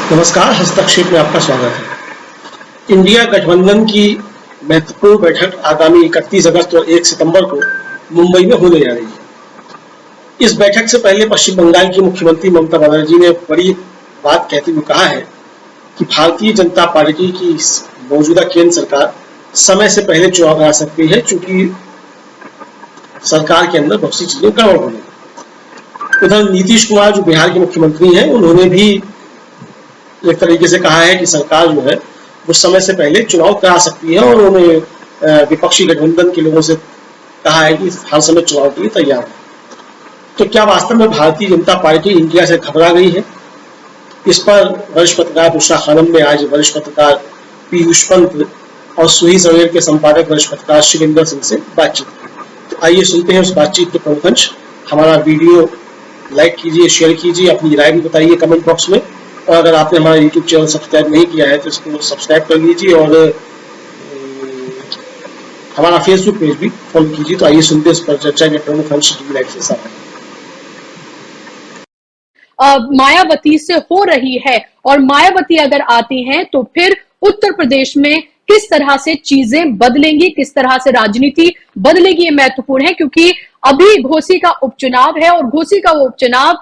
नमस्कार, हस्तक्षेप में आपका स्वागत है। इंडिया गठबंधन की महत्वपूर्ण बैठक आगामी 31 अगस्त और 1 सितंबर को मुंबई में होने जा रही है। इस बैठक से पहले पश्चिम बंगाल की मुख्यमंत्री ममता बनर्जी ने बड़ी बात कहते हुए कहा है कि भारतीय जनता पार्टी की मौजूदा केंद्र सरकार समय से पहले चुनाव करा सकती है, चूंकि सरकार के अंदर बहुत सी चीजें गड़बड़ हो गई। उधर नीतीश कुमार जो बिहार के मुख्यमंत्री हैं, उन्होंने भी एक तरीके से कहा है कि सरकार जो है वो समय से पहले चुनाव करा सकती है और उन्होंने विपक्षी गठबंधन के लोगों से कहा है कि हर समय चुनाव के लिए तैयार है। तो क्या वास्तव में भारतीय जनता पार्टी इंडिया से घबरा गई है? इस पर वरिष्ठ पत्रकार बुशरा खानम ने आज वरिष्ठ पत्रकार पीयूष पंत और सुही सवेर के संपादक वरिष्ठ पत्रकार शिविंदर सिंह से बातचीत की। तो आइए सुनते हैं उस बातचीत के प्रमुख अंश। हमारा वीडियो लाइक कीजिए, शेयर कीजिए, अपनी राय भी बताइए कमेंट बॉक्स में, और अगर आपने हमारा यूट्यूब चैनल सब्सक्राइब नहीं किया है तो इसको सब्सक्राइब कर लीजिए और हमारा फेसबुक पेज भी फॉलो कीजिए। तो आइए सुनते हैं इस पर चर्चा के प्रमुख अंश की लाइव से साथ। मायावती से हो रही है और मायावती अगर आती हैं तो फिर उत्तर प्रदेश में किस तरह से चीजें बदलेंगी, किस तरह से राजनीति बदलेगी, ये महत्वपूर्ण है क्योंकि अभी घोसी का उपचुनाव है और घोसी का वो उपचुनाव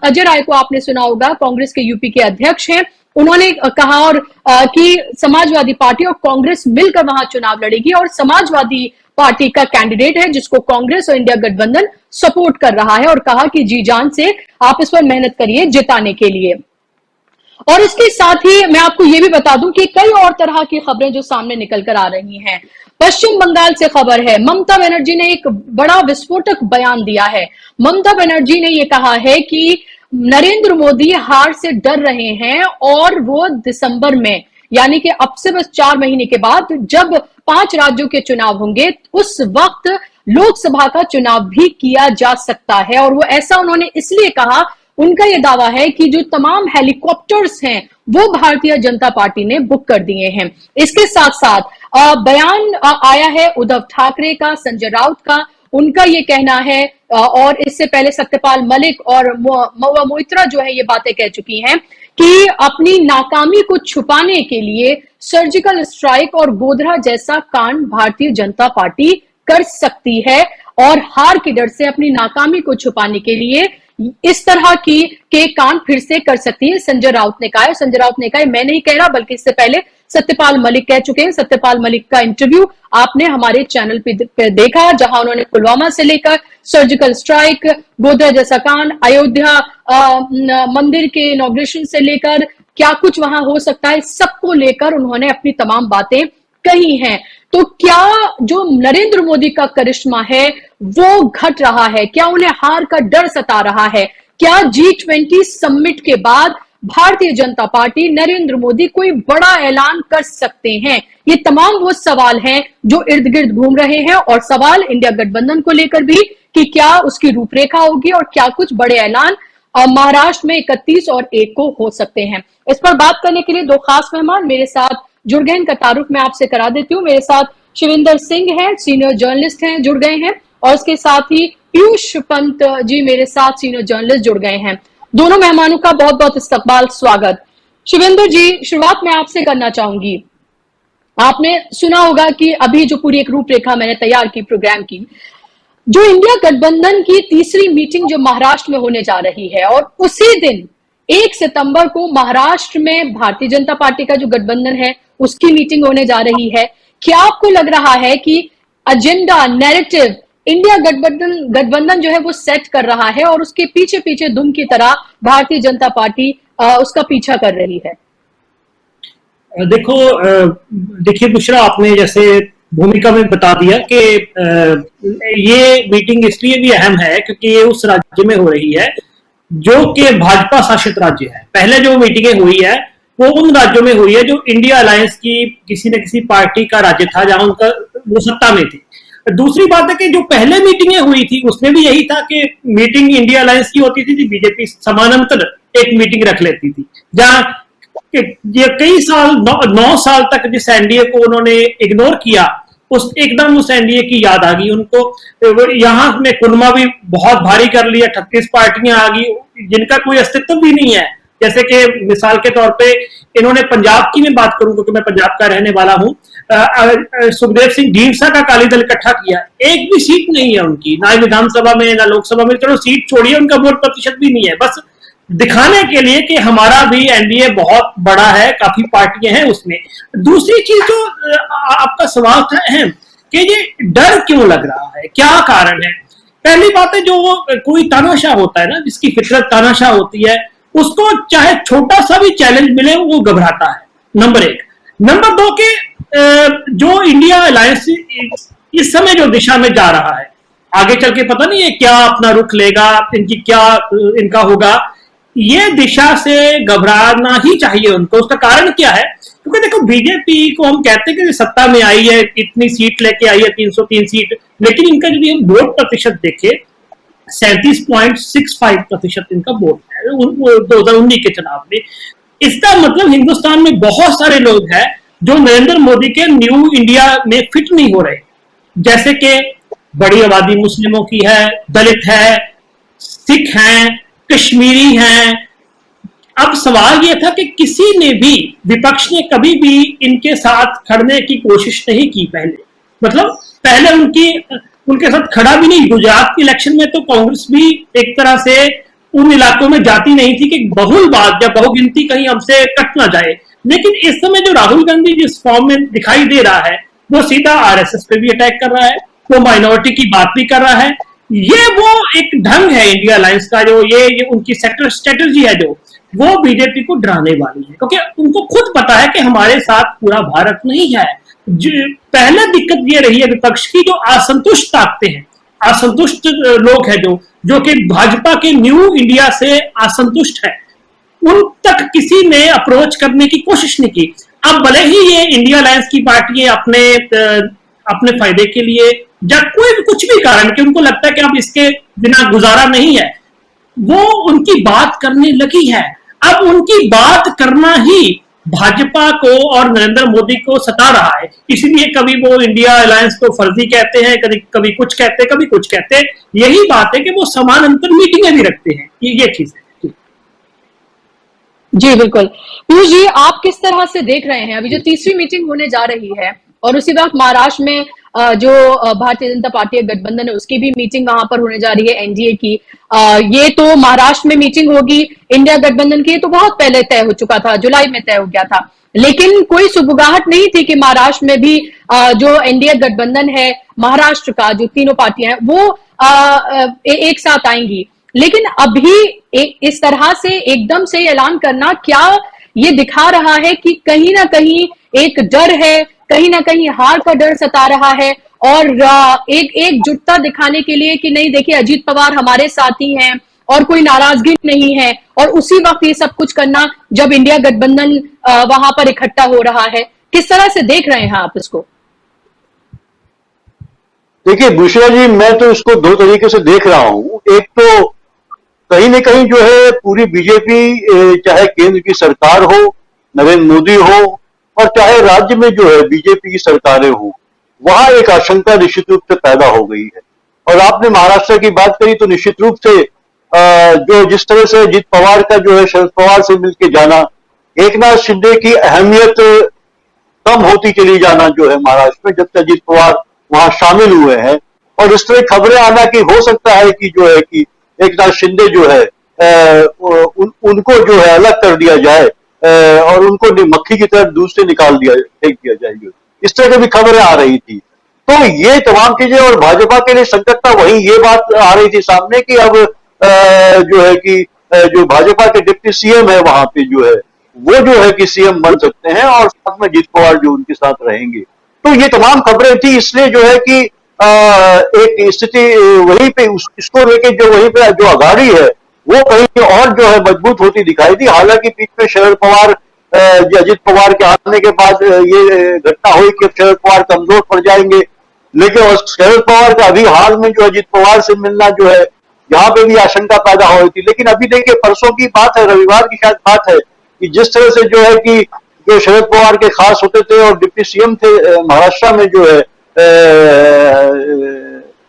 अजय राय को आपने सुना होगा, कांग्रेस के यूपी के अध्यक्ष हैं। उन्होंने कहा और कि समाजवादी पार्टी और कांग्रेस मिलकर वहां चुनाव लड़ेगी और समाजवादी पार्टी का कैंडिडेट है जिसको कांग्रेस और इंडिया गठबंधन सपोर्ट कर रहा है और कहा कि जी जान से आप इस पर मेहनत करिए जिताने के लिए। और इसके साथ ही मैं आपको ये भी बता दूं कि कई और तरह की खबरें जो सामने निकल कर आ रही हैं। पश्चिम बंगाल से खबर है, ममता बनर्जी ने एक बड़ा विस्फोटक बयान दिया है। ममता बनर्जी ने यह कहा है कि नरेंद्र मोदी हार से डर रहे हैं और वो दिसंबर में, यानी कि अब से बस 4 महीने के बाद जब 5 राज्यों के चुनाव होंगे उस वक्त लोकसभा का चुनाव भी किया जा सकता है। और वो ऐसा उन्होंने इसलिए कहा, उनका यह दावा है कि जो तमाम हेलीकॉप्टर्स हैं वो भारतीय जनता पार्टी ने बुक कर दिए हैं। इसके साथ साथ बयान आया है उद्धव ठाकरे का, संजय राउत का। उनका ये कहना है और इससे पहले सत्यपाल मलिक और महुआ मोइत्रा जो है ये बातें कह चुकी हैं कि अपनी नाकामी को छुपाने के लिए सर्जिकल स्ट्राइक और गोधरा जैसा कांड भारतीय जनता पार्टी कर सकती है और हार के डर से अपनी नाकामी को छुपाने के लिए इस तरह के कांड फिर से कर सकती है, संजय राउत ने कहा है। संजय राउत ने कहा, मैं नहीं कह रहा बल्कि इससे पहले सत्यपाल मलिक कह चुके हैं। सत्यपाल मलिक का इंटरव्यू आपने हमारे चैनल पे देखा, जहां उन्होंने पुलवामा से लेकर सर्जिकल स्ट्राइक, गोधरा जैसा कांड, अयोध्या मंदिर के इनॉग्रेशन से लेकर क्या कुछ वहां हो सकता है, सबको लेकर उन्होंने अपनी तमाम बातें कही हैं। तो क्या जो नरेंद्र मोदी का करिश्मा है वो घट रहा है? क्या उन्हें हार का डर सता रहा है? क्या G20 समिट के बाद भारतीय जनता पार्टी, नरेंद्र मोदी कोई बड़ा ऐलान कर सकते हैं? ये तमाम वो सवाल हैं जो इर्द गिर्द घूम रहे हैं और सवाल इंडिया गठबंधन को लेकर भी कि क्या उसकी रूपरेखा होगी और क्या कुछ बड़े ऐलान महाराष्ट्र में 31 और 1 को हो सकते हैं। इस पर बात करने के लिए 2 खास मेहमान मेरे साथ जुड़ गए, इनका तारुफ मैं आपसे करा देती हूँ। मेरे साथ शिविंदर सिंह हैं, सीनियर जर्नलिस्ट हैं, जुड़ गए हैं, और इसके साथ ही पीयूष पंत जी मेरे साथ सीनियर जर्नलिस्ट जुड़ गए हैं। दोनों मेहमानों का बहुत बहुत इस्तकबाल, स्वागत। शिविंदर जी, शुरुआत मैं आपसे करना चाहूंगी। आपने सुना होगा कि अभी जो पूरी एक रूपरेखा मैंने तैयार की प्रोग्राम की, जो इंडिया गठबंधन की तीसरी मीटिंग जो महाराष्ट्र में होने जा रही है और उसी दिन 1 सितंबर को महाराष्ट्र में भारतीय जनता पार्टी का जो गठबंधन है उसकी मीटिंग होने जा रही है। क्या आपको लग रहा है कि एजेंडा, नैरेटिव इंडिया गठबंधन जो है वो सेट कर रहा है और उसके पीछे पीछे दुम की तरह भारतीय जनता पार्टी उसका पीछा कर रही है? देखिए बुशरा, आपने जैसे भूमिका में बता दिया कि ये मीटिंग इसलिए भी अहम है क्योंकि ये उस राज्य में हो रही है जो कि भाजपा शासित राज्य है। पहले जो मीटिंगें हुई है वो उन राज्यों में हुई है जो इंडिया अलायंस की किसी न किसी पार्टी का राज्य था, जहां उनका वो सत्ता में थी। दूसरी बात है कि जो पहले मीटिंगें हुई थी उसमें भी यही था कि मीटिंग इंडिया अलायंस की होती थी, बीजेपी समानांतर एक मीटिंग रख लेती थी, जहां ये कई साल 9 साल तक जिस एनडीए को उन्होंने इग्नोर किया उस एकदम उस एनडीए की याद आ गई उनको। यहाँ में कुनमा भी बहुत भारी कर लिया, 38 पार्टियां आ गई जिनका कोई अस्तित्व भी नहीं है। जैसे कि मिसाल के तौर पे इन्होंने पंजाब की मैं बात करूं क्योंकि मैं पंजाब का रहने वाला हूं, सुखदेव सिंह ढींढसा का अकाली दल इकट्ठा किया, एक भी सीट नहीं है उनकी, ना विधानसभा में ना लोकसभा में, चलो सीट छोड़िए, उनका वोट प्रतिशत भी नहीं है, बस दिखाने के लिए कि हमारा भी एनडीए बहुत बड़ा है, काफी पार्टियां हैं उसमें। दूसरी चीज जो आपका सवाल था अहम कि ये डर क्यों लग रहा है, क्या कारण है। पहली बात है, जो कोई तानाशाह होता है ना, जिसकी फितरत तानाशाह होती है, उसको चाहे छोटा सा भी चैलेंज मिले वो घबराता है, नंबर एक। नंबर दो के जो इंडिया अलायंस इस समय जो दिशा में जा रहा है, आगे चल के पता नहीं है क्या अपना रुख लेगा, इनकी क्या इनका होगा, ये दिशा से घबराना ही चाहिए उनको। उसका कारण क्या है, क्योंकि देखो बीजेपी को हम कहते हैं कि सत्ता में आई है, इतनी सीट लेके आई है, 303 सीट, लेकिन इनका यदि हम वोट प्रतिशत देखें 37.65% इनका वोट है 2019 के चुनाव में। इसका मतलब हिंदुस्तान में बहुत सारे लोग हैं जो नरेंद्र मोदी के न्यू इंडिया में फिट नहीं हो रहे, जैसे कि बड़ी आबादी मुस्लिमों की है, दलित है, सिख हैं, कश्मीरी हैं। अब सवाल यह था कि किसी ने भी, विपक्ष ने कभी भी इनके साथ खड़ने की कोशिश नहीं की पहले, मतलब पहले उनके साथ खड़ा भी नहीं। गुजरात के इलेक्शन में तो कांग्रेस भी एक तरह से उन इलाकों में जाती नहीं थी कि बहुलवाद या बहुगिनती कहीं हमसे कट ना जाए, लेकिन इस समय जो राहुल गांधी जिस फॉर्म में दिखाई दे रहा है, वो सीधा आरएसएस पे भी अटैक कर रहा है, वो माइनॉरिटी की बात भी कर रहा है। ये वो एक ढंग है इंडिया अलायंस का, जो ये उनकी स्ट्रेटजी है, जो वो बीजेपी को डराने वाली है, क्योंकि उनको खुद पता है कि हमारे साथ पूरा भारत नहीं है। पहला दिक्कत ये रही है विपक्ष की, जो असंतुष्ट ताकते हैं, असंतुष्ट लोग हैं, जो कि भाजपा के न्यू इंडिया से असंतुष्ट है, उन तक किसी ने अप्रोच करने की कोशिश नहीं की। अब भले ही ये इंडिया अलायंस की पार्टियां अपने फायदे के लिए या कोई भी कुछ भी कारण कि उनको लगता है कि अब इसके बिना गुजारा नहीं है, वो उनकी बात करने लगी है। अब उनकी बात करना ही भाजपा को और नरेंद्र मोदी को सता रहा है, इसलिए कभी वो इंडिया अलायंस को फर्जी कहते हैं, कभी कुछ कहते हैं, कभी कुछ कहते हैं। यही बात है कि वो समानांतर मीटिंगें भी रखते हैं, ये चीज है। जी बिल्कुल। पीयूष जी, आप किस तरह से देख रहे हैं, अभी जो तीसरी मीटिंग होने जा रही है और उसी वक्त महाराष्ट्र में जो भारतीय जनता पार्टी गठबंधन है उसकी भी मीटिंग वहां पर होने जा रही है, एनडीए की। ये तो महाराष्ट्र में मीटिंग होगी, इंडिया गठबंधन की तो बहुत पहले तय हो चुका था, जुलाई में तय हो गया था, लेकिन कोई सुगबुगाहट नहीं थी कि महाराष्ट्र में भी जो एनडीए गठबंधन है महाराष्ट्र का, जो तीनों पार्टियां हैं वो एक साथ आएंगी। लेकिन अभी इस तरह से एकदम से ऐलान करना, क्या ये दिखा रहा है कि कहीं ना कहीं एक डर है, कहीं ना कहीं हार का डर सता रहा है, और एकजुटता दिखाने के लिए कि नहीं देखिए अजीत पवार हमारे साथी हैं और कोई नाराजगी नहीं है, और उसी वक्त ये सब कुछ करना जब इंडिया गठबंधन वहां पर इकट्ठा हो रहा है। किस तरह से देख रहे हैं आप इसको? देखिए बुशरा जी, मैं तो इसको दो तरीके से देख रहा हूं। एक तो कहीं न कहीं जो है पूरी बीजेपी, चाहे केंद्र की सरकार हो, नरेंद्र मोदी हो, और चाहे राज्य में जो है बीजेपी की सरकारें हो, वहां एक आशंका निश्चित रूप से पैदा हो गई है। और आपने महाराष्ट्र की बात करी तो निश्चित रूप से जो जिस तरह से अजीत पवार का जो है शरद पवार से मिलकर जाना, एकनाथ शिंदे की अहमियत कम होती चली जाना जो है महाराष्ट्र में, जब तक अजीत पवार वहां शामिल हुए हैं, और इस तरह खबरें आना कि हो सकता है कि जो है कि एकनाथ शिंदे जो है उनको जो है अलग कर दिया जाए और उनको मक्खी की तरह दूध से निकाल दिया, फेंक दिया जाएगा, इस तरह की भी खबरें आ रही थी। तो ये तमाम चीजें, और भाजपा के लिए संकट था, वहीं ये बात आ रही थी सामने कि अब जो है कि जो भाजपा के डिप्टी सीएम है वहां पे जो है वो जो है कि सीएम बन सकते हैं, और साथ में अजीत पवार जो उनके साथ रहेंगे। तो ये तमाम खबरें थी, इसलिए जो है कि एक स्थिति वहीं पे इसको लेके जो वहीं पे जो अगाड़ी है वो कहीं और जो है मजबूत होती दिखाई दी। हालांकि बीच में शरद पवार, अजीत पवार के आने के बाद ये घटना हुई कि शरद पवार कमजोर पड़ जाएंगे, लेकिन शरद पवार का अभी हाल में जो अजीत पवार से मिलना जो है, यहाँ पे भी आशंका पैदा हो रही थी। लेकिन अभी देखिए परसों की बात है, रविवार की शायद बात है, कि जिस तरह से जो है कि जो शरद पवार के खास होते थे और डिप्टी सीएम थे महाराष्ट्र में जो है,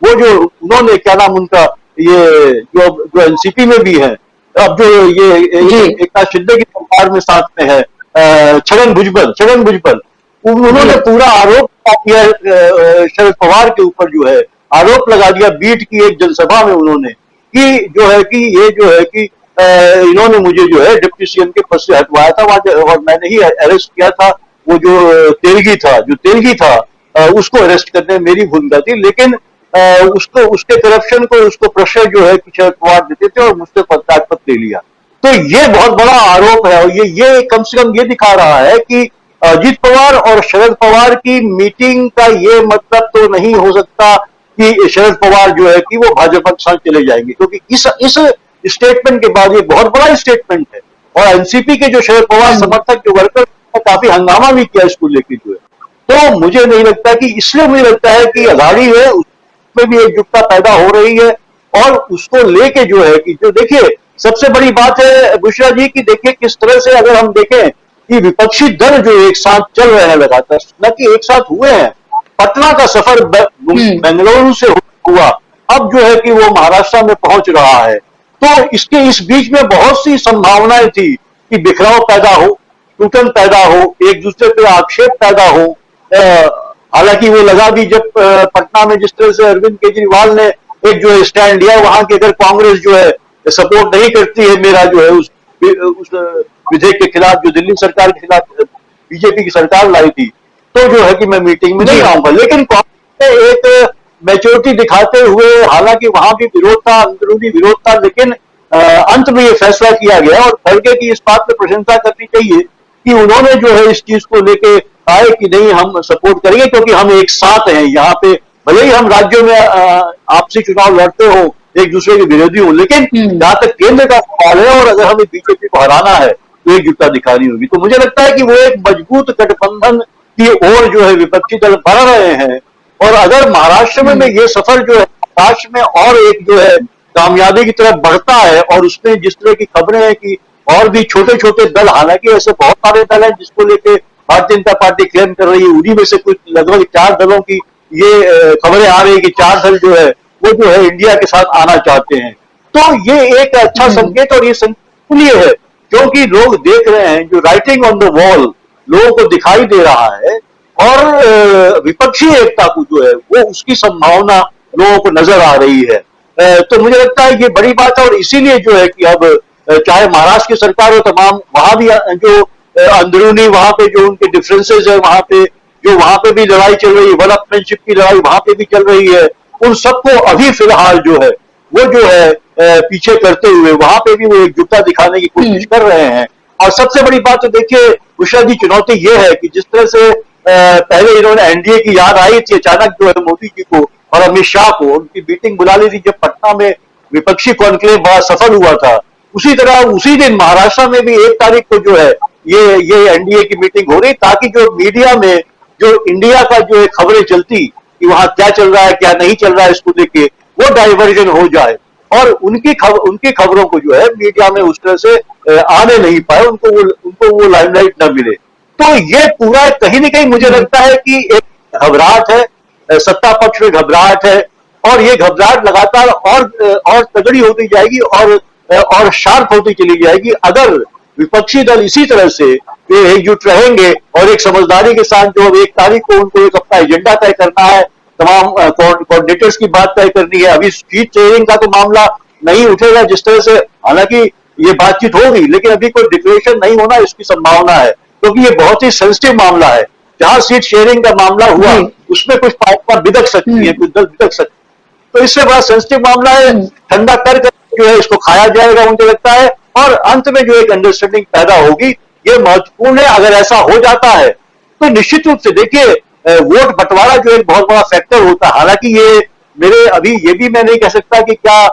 वो जो उन्होंने क्या नाम उनका, ये जो एनसीपी में भी है, अब जो ये एकनाथ शिंदे की सरकार में साथ में है छगन भुजबल उन्होंने पूरा आरोप किया शरद पवार के ऊपर, जो है आरोप लगा दिया बीट की एक जनसभा में उन्होंने कि जो है कि ये जो है कि इन्होंने मुझे जो है डिप्टी सीएम के पद से हटवाया था और मैंने ही अरेस्ट किया था। वो जो तेलगी था उसको अरेस्ट करने में मेरी भूमिका थी, लेकिन उसको उसके करप्शन को उसको प्रेशर जो है शरद पवार देते थे और मुझसे त्यागपत्र ले लिया। तो ये बहुत बड़ा आरोप है और ये कम से कम ये दिखा रहा है कि अजीत पवार और शरद पवार की मीटिंग का ये मतलब तो नहीं हो सकता कि शरद पवार जो है कि वो भाजपा के साथ चले जाएंगे, क्योंकि इस स्टेटमेंट के बाद ये बहुत बड़ा स्टेटमेंट है। और एनसीपी के जो शरद पवार समर्थक जो वर्कर काफी हंगामा भी किया इसको लेकर जो है। तो मुझे नहीं लगता कि, इसलिए मुझे लगता है कि अघाड़ी है उसमें भी एकजुटता पैदा हो रही है और उसको लेके जो है कि जो देखिए सबसे बड़ी बात है बुशरा जी की, देखिए किस तरह से अगर हम देखें कि विपक्षी दल जो एक साथ चल रहे हैं लगातार, न कि एक साथ हुए हैं। पटना का सफर बेंगलुरु से हुआ, अब जो है कि वो महाराष्ट्र में पहुंच रहा है। तो इस बीच में बहुत सी संभावनाएं थी कि बिखराव पैदा हो, टूटन पैदा हो, एक दूसरे पे आक्षेप पैदा हो। हालांकि वो लगा भी जब पटना में जिस तरह से अरविंद केजरीवाल ने एक जो है स्टैंड लिया, वहां की अगर कांग्रेस जो है सपोर्ट नहीं करती है मेरा जो है उस विधेयक के खिलाफ जो दिल्ली सरकार के खिलाफ बीजेपी की सरकार लाई थी, तो जो है कि मैं मीटिंग में नहीं आऊंगा। लेकिन कांग्रेस ने एक मैच्योरिटी दिखाते हुए, हालांकि वहां भी विरोध था, अंदरूनी विरोध था, लेकिन अंत में ये फैसला किया गया और खड़गे की इस बात पर प्रशंसा करनी चाहिए कि उन्होंने जो है इस चीज को लेके आए कि नहीं हम सपोर्ट करेंगे, क्योंकि हम एक साथ हैं यहाँ पे। भले ही हम राज्यों में आपसी चुनाव लड़ते हो, एक दूसरे के विरोधी हो, लेकिन जहां तक केंद्र का सवाल है और अगर हमें बीजेपी को हराना है तो एकजुटता दिखानी होगी। तो मुझे लगता है कि वो एक मजबूत गठबंधन की ओर जो है विपक्षी दल बढ़ रहे हैं। और अगर महाराष्ट्र में ये सफर जो है महाराष्ट्र में और एक जो है कामयाबी की तरफ बढ़ता है और उसमें जिस तरह की खबरें हैं कि और भी छोटे छोटे दल, हालांकि ऐसे बहुत सारे दल हैं जिसको लेके भारतीय जनता पार्टी क्लेम कर रही है, उन्हीं में से कुछ लगभग 4 दलों की ये खबरें आ रही है कि 4 दल जो है वो जो है इंडिया के साथ आना चाहते हैं। तो ये एक अच्छा संकेत, और ये संकेत इसलिए है क्योंकि लोग देख रहे हैं जो राइटिंग ऑन द वॉल लोगों को दिखाई दे रहा है और विपक्षी एकता को जो है वो उसकी संभावना लोगों को नजर आ रही है। तो मुझे लगता है ये बड़ी बात है और इसीलिए जो है कि अब चाहे महाराष्ट्र की सरकार हो, तमाम वहां भी जो अंदरूनी वहां पे जो उनके डिफरेंसेस है, वहां पे भी लड़ाई चल रही है, वन अपमेनशिप की लड़ाई वहां पे भी चल रही है, उन सबको अभी फिलहाल जो है वो जो है पीछे करते हुए वहां पे भी वो एकजुटता दिखाने की कोशिश कर रहे हैं। और सबसे बड़ी बात तो देखिए उषा जी, चुनौती ये है कि जिस तरह से पहले इन्होंने एनडीए की याद आई थी अचानक जो है मोदी जी को और अमित शाह को, उनकी मीटिंग बुला ली थी जब पटना में विपक्षी कॉन्क्लेव बड़ा सफल हुआ था, उसी तरह उसी दिन महाराष्ट्र में भी 1 तारीख को जो है ये एनडीए की मीटिंग हो रही, ताकि जो मीडिया में जो इंडिया का जो है खबरें चलती कि वहां क्या चल रहा है क्या नहीं चल रहा है इसको लेके वो डाइवर्जन हो जाए और उनकी खबरों को जो है मीडिया में उस तरह से आने नहीं पाए, उनको वो लाइमलाइट न मिले। तो ये पूरा कहीं ना कहीं मुझे लगता है कि एक घबराहट है, सत्ता पक्ष में घबराहट है और ये घबराहट लगातार और तगड़ी होती जाएगी और शार्प होती चली जाएगी अगर विपक्षी दल इसी तरह से एकजुट रहेंगे और एक समझदारी के साथ जो 1 तारीख को उनको एक अपना एजेंडा तय करना है, तमाम कोऑर्डिनेटर्स की बात तय करनी है। अभी सीट शेयरिंग का तो मामला नहीं उठेगा जिस तरह से, हालांकि ये बातचीत होगी लेकिन अभी कोई डिक्लेरेशन नहीं होना इसकी संभावना है, क्योंकि ये बहुत ही सेंसिटिव मामला है। जहां सीट शेयरिंग का मामला हुआ उसमें कुछ पार्टियां बिदक सकती है, कुछ दल बिदक सकते, तो इससे बड़ा सेंसिटिव मामला है, ठंडा कर जो है इसको खाया जाएगा मुझे लगता है और अंत में जो एक अंडरस्टैंडिंग पैदा होगी ये महत्वपूर्ण है। अगर ऐसा हो जाता है तो निश्चित रूप से देखिए वोट बंटवारा जो एक बहुत बड़ा फैक्टर होता है। हालांकि ये भी मैं नहीं कह सकता कि क्या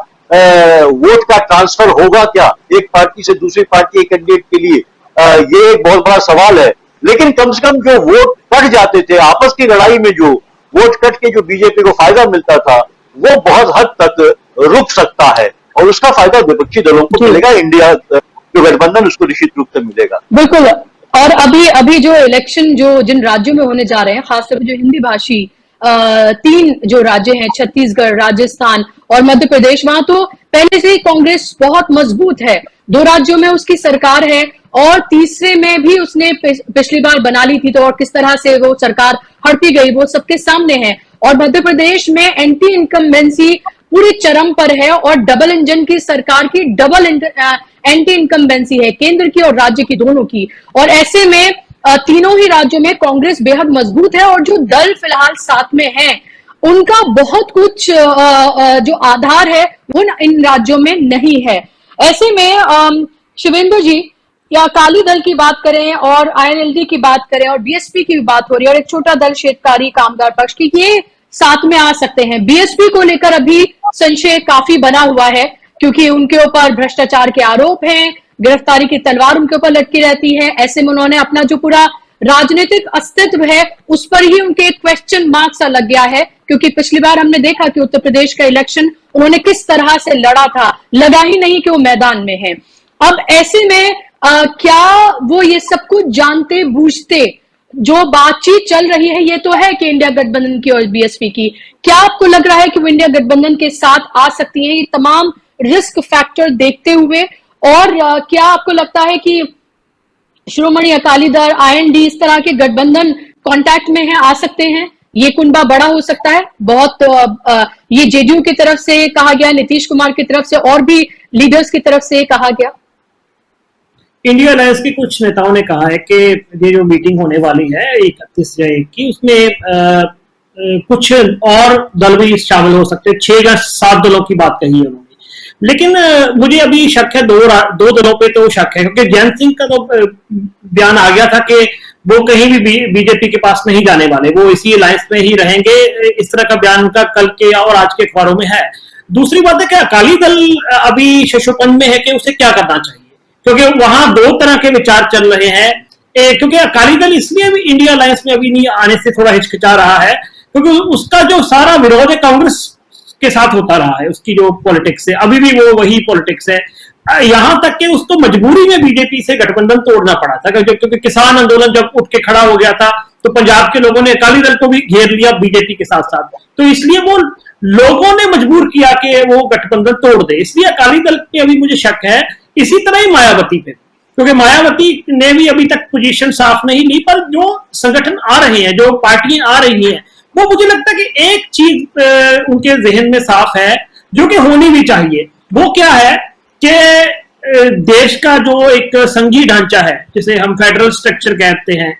वोट का ट्रांसफर होगा क्या एक पार्टी से दूसरी पार्टी एक कैंडिडेट के लिए, ये एक बहुत बड़ा सवाल है। लेकिन कम से कम जो वोट कट जाते थे आपस की लड़ाई में, जो वोट कट के जो बीजेपी को फायदा मिलता था वो बहुत हद तक रुक सकता है और उसका फायदा विपक्षी दलों को मिलेगा, इंडिया जो गठबंधन उसको निश्चित रूप से मिलेगा। बिल्कुल। और अभी जो इलेक्शन जो जिन राज्यों में होने जा रहे हैं, खासतौर पर जो हिंदी भाषी तीन जो राज्य हैं, छत्तीसगढ़, राजस्थान और मध्य प्रदेश, वहां तो पहले से ही कांग्रेस बहुत मजबूत है। 2 राज्यों में उसकी सरकार है और तीसरे में भी उसने पिछली बार बना ली थी, तो और किस तरह से वो सरकार हड़पी गई वो सबके सामने है। और मध्य प्रदेश में एंटी इनकम्बेंसी पूरी चरम पर है और डबल इंजन की सरकार की डबल एंटी इनकम्बेंसी है, केंद्र की और राज्य की दोनों की। और ऐसे में तीनों ही राज्यों में कांग्रेस बेहद मजबूत है और जो दल फिलहाल साथ में है उनका बहुत कुछ जो आधार है वो इन राज्यों में नहीं है। ऐसे में शिवेंद्र जी, या अकाली दल की बात करें और आईएनएलडी की बात करें और बीएसपी की भी बात हो रही है और एक छोटा दल क्षेत्रकारी कामगार पक्ष की, ये साथ में आ सकते हैं। बीएसपी को लेकर अभी संशय काफी बना हुआ है क्योंकि उनके ऊपर भ्रष्टाचार के आरोप हैं, गिरफ्तारी की तलवार उनके ऊपर लटकी रहती है। ऐसे में उन्होंने अपना जो पूरा राजनीतिक अस्तित्व है उस पर ही उनके एक क्वेश्चन मार्क सा लग गया है, क्योंकि पिछली बार हमने देखा कि उत्तर प्रदेश का इलेक्शन उन्होंने किस तरह से लड़ा था, लगा ही नहीं कि वो मैदान में है। अब ऐसे में क्या वो ये सब कुछ जानते बूझते जो बातचीत चल रही है, ये तो है कि इंडिया गठबंधन की और बीएसपी की, क्या आपको लग रहा है कि वो इंडिया गठबंधन के साथ आ सकती है ये तमाम रिस्क फैक्टर देखते हुए? और क्या आपको लगता है कि श्रोमणी अकाली दल, आईएनडी, इस तरह के गठबंधन कांटेक्ट में है, आ सकते हैं? ये कुनबा बड़ा हो सकता है बहुत। ये जेडीयू की तरफ से कहा गया, नीतीश कुमार की तरफ से और भी लीडर्स की तरफ से कहा गया। इंडिया अलायंस के कुछ नेताओं ने कहा है कि ये जो मीटिंग होने वाली है 31 की, उसमें कुछ और दल भी शामिल हो सकते हैं। 6 या 7 दलों की बात कही है उन्होंने, लेकिन मुझे अभी शक है, दो दलों पे तो शक है, क्योंकि जयंत सिंह का तो बयान आ गया था कि वो कहीं भी बीजेपी के पास नहीं जाने वाले, वो इसी अलायंस में ही रहेंगे। इस तरह का बयान उनका कल के और आज के अखबारों में है। दूसरी बात है कि अकाली दल अभी शशोपन में है कि उसे क्या करना चाहिए, क्योंकि वहां 2 तरह के विचार चल रहे हैं। क्योंकि अकाली दल इसलिए भी इंडिया अलायंस में अभी नहीं आने से थोड़ा हिचकिचा रहा है क्योंकि उसका जो सारा विरोध है कांग्रेस के साथ होता रहा है। उसकी जो पॉलिटिक्स है अभी भी वो वही पॉलिटिक्स है, यहां तक कि उसको मजबूरी में बीजेपी से गठबंधन तोड़ना पड़ा था, क्योंकि किसान आंदोलन जब उठ के खड़ा हो गया था तो पंजाब के लोगों ने अकाली दल को भी घेर लिया बीजेपी के साथ साथ, तो इसलिए वो लोगों ने मजबूर किया कि वो गठबंधन तोड़ दे। इसलिए अकाली दल पे अभी मुझे शक है। इसी तरह ही मायावती पे, क्योंकि मायावती ने भी अभी तक पोजीशन साफ नहीं ली, पर जो संगठन आ रहे हैं, जो पार्टियां आ रही हैं, वो मुझे लगता है कि एक चीज उनके जहन में साफ है जो कि होनी भी चाहिए। वो क्या है कि देश का जो एक संघीय ढांचा है जिसे हम फेडरल स्ट्रक्चर कहते हैं,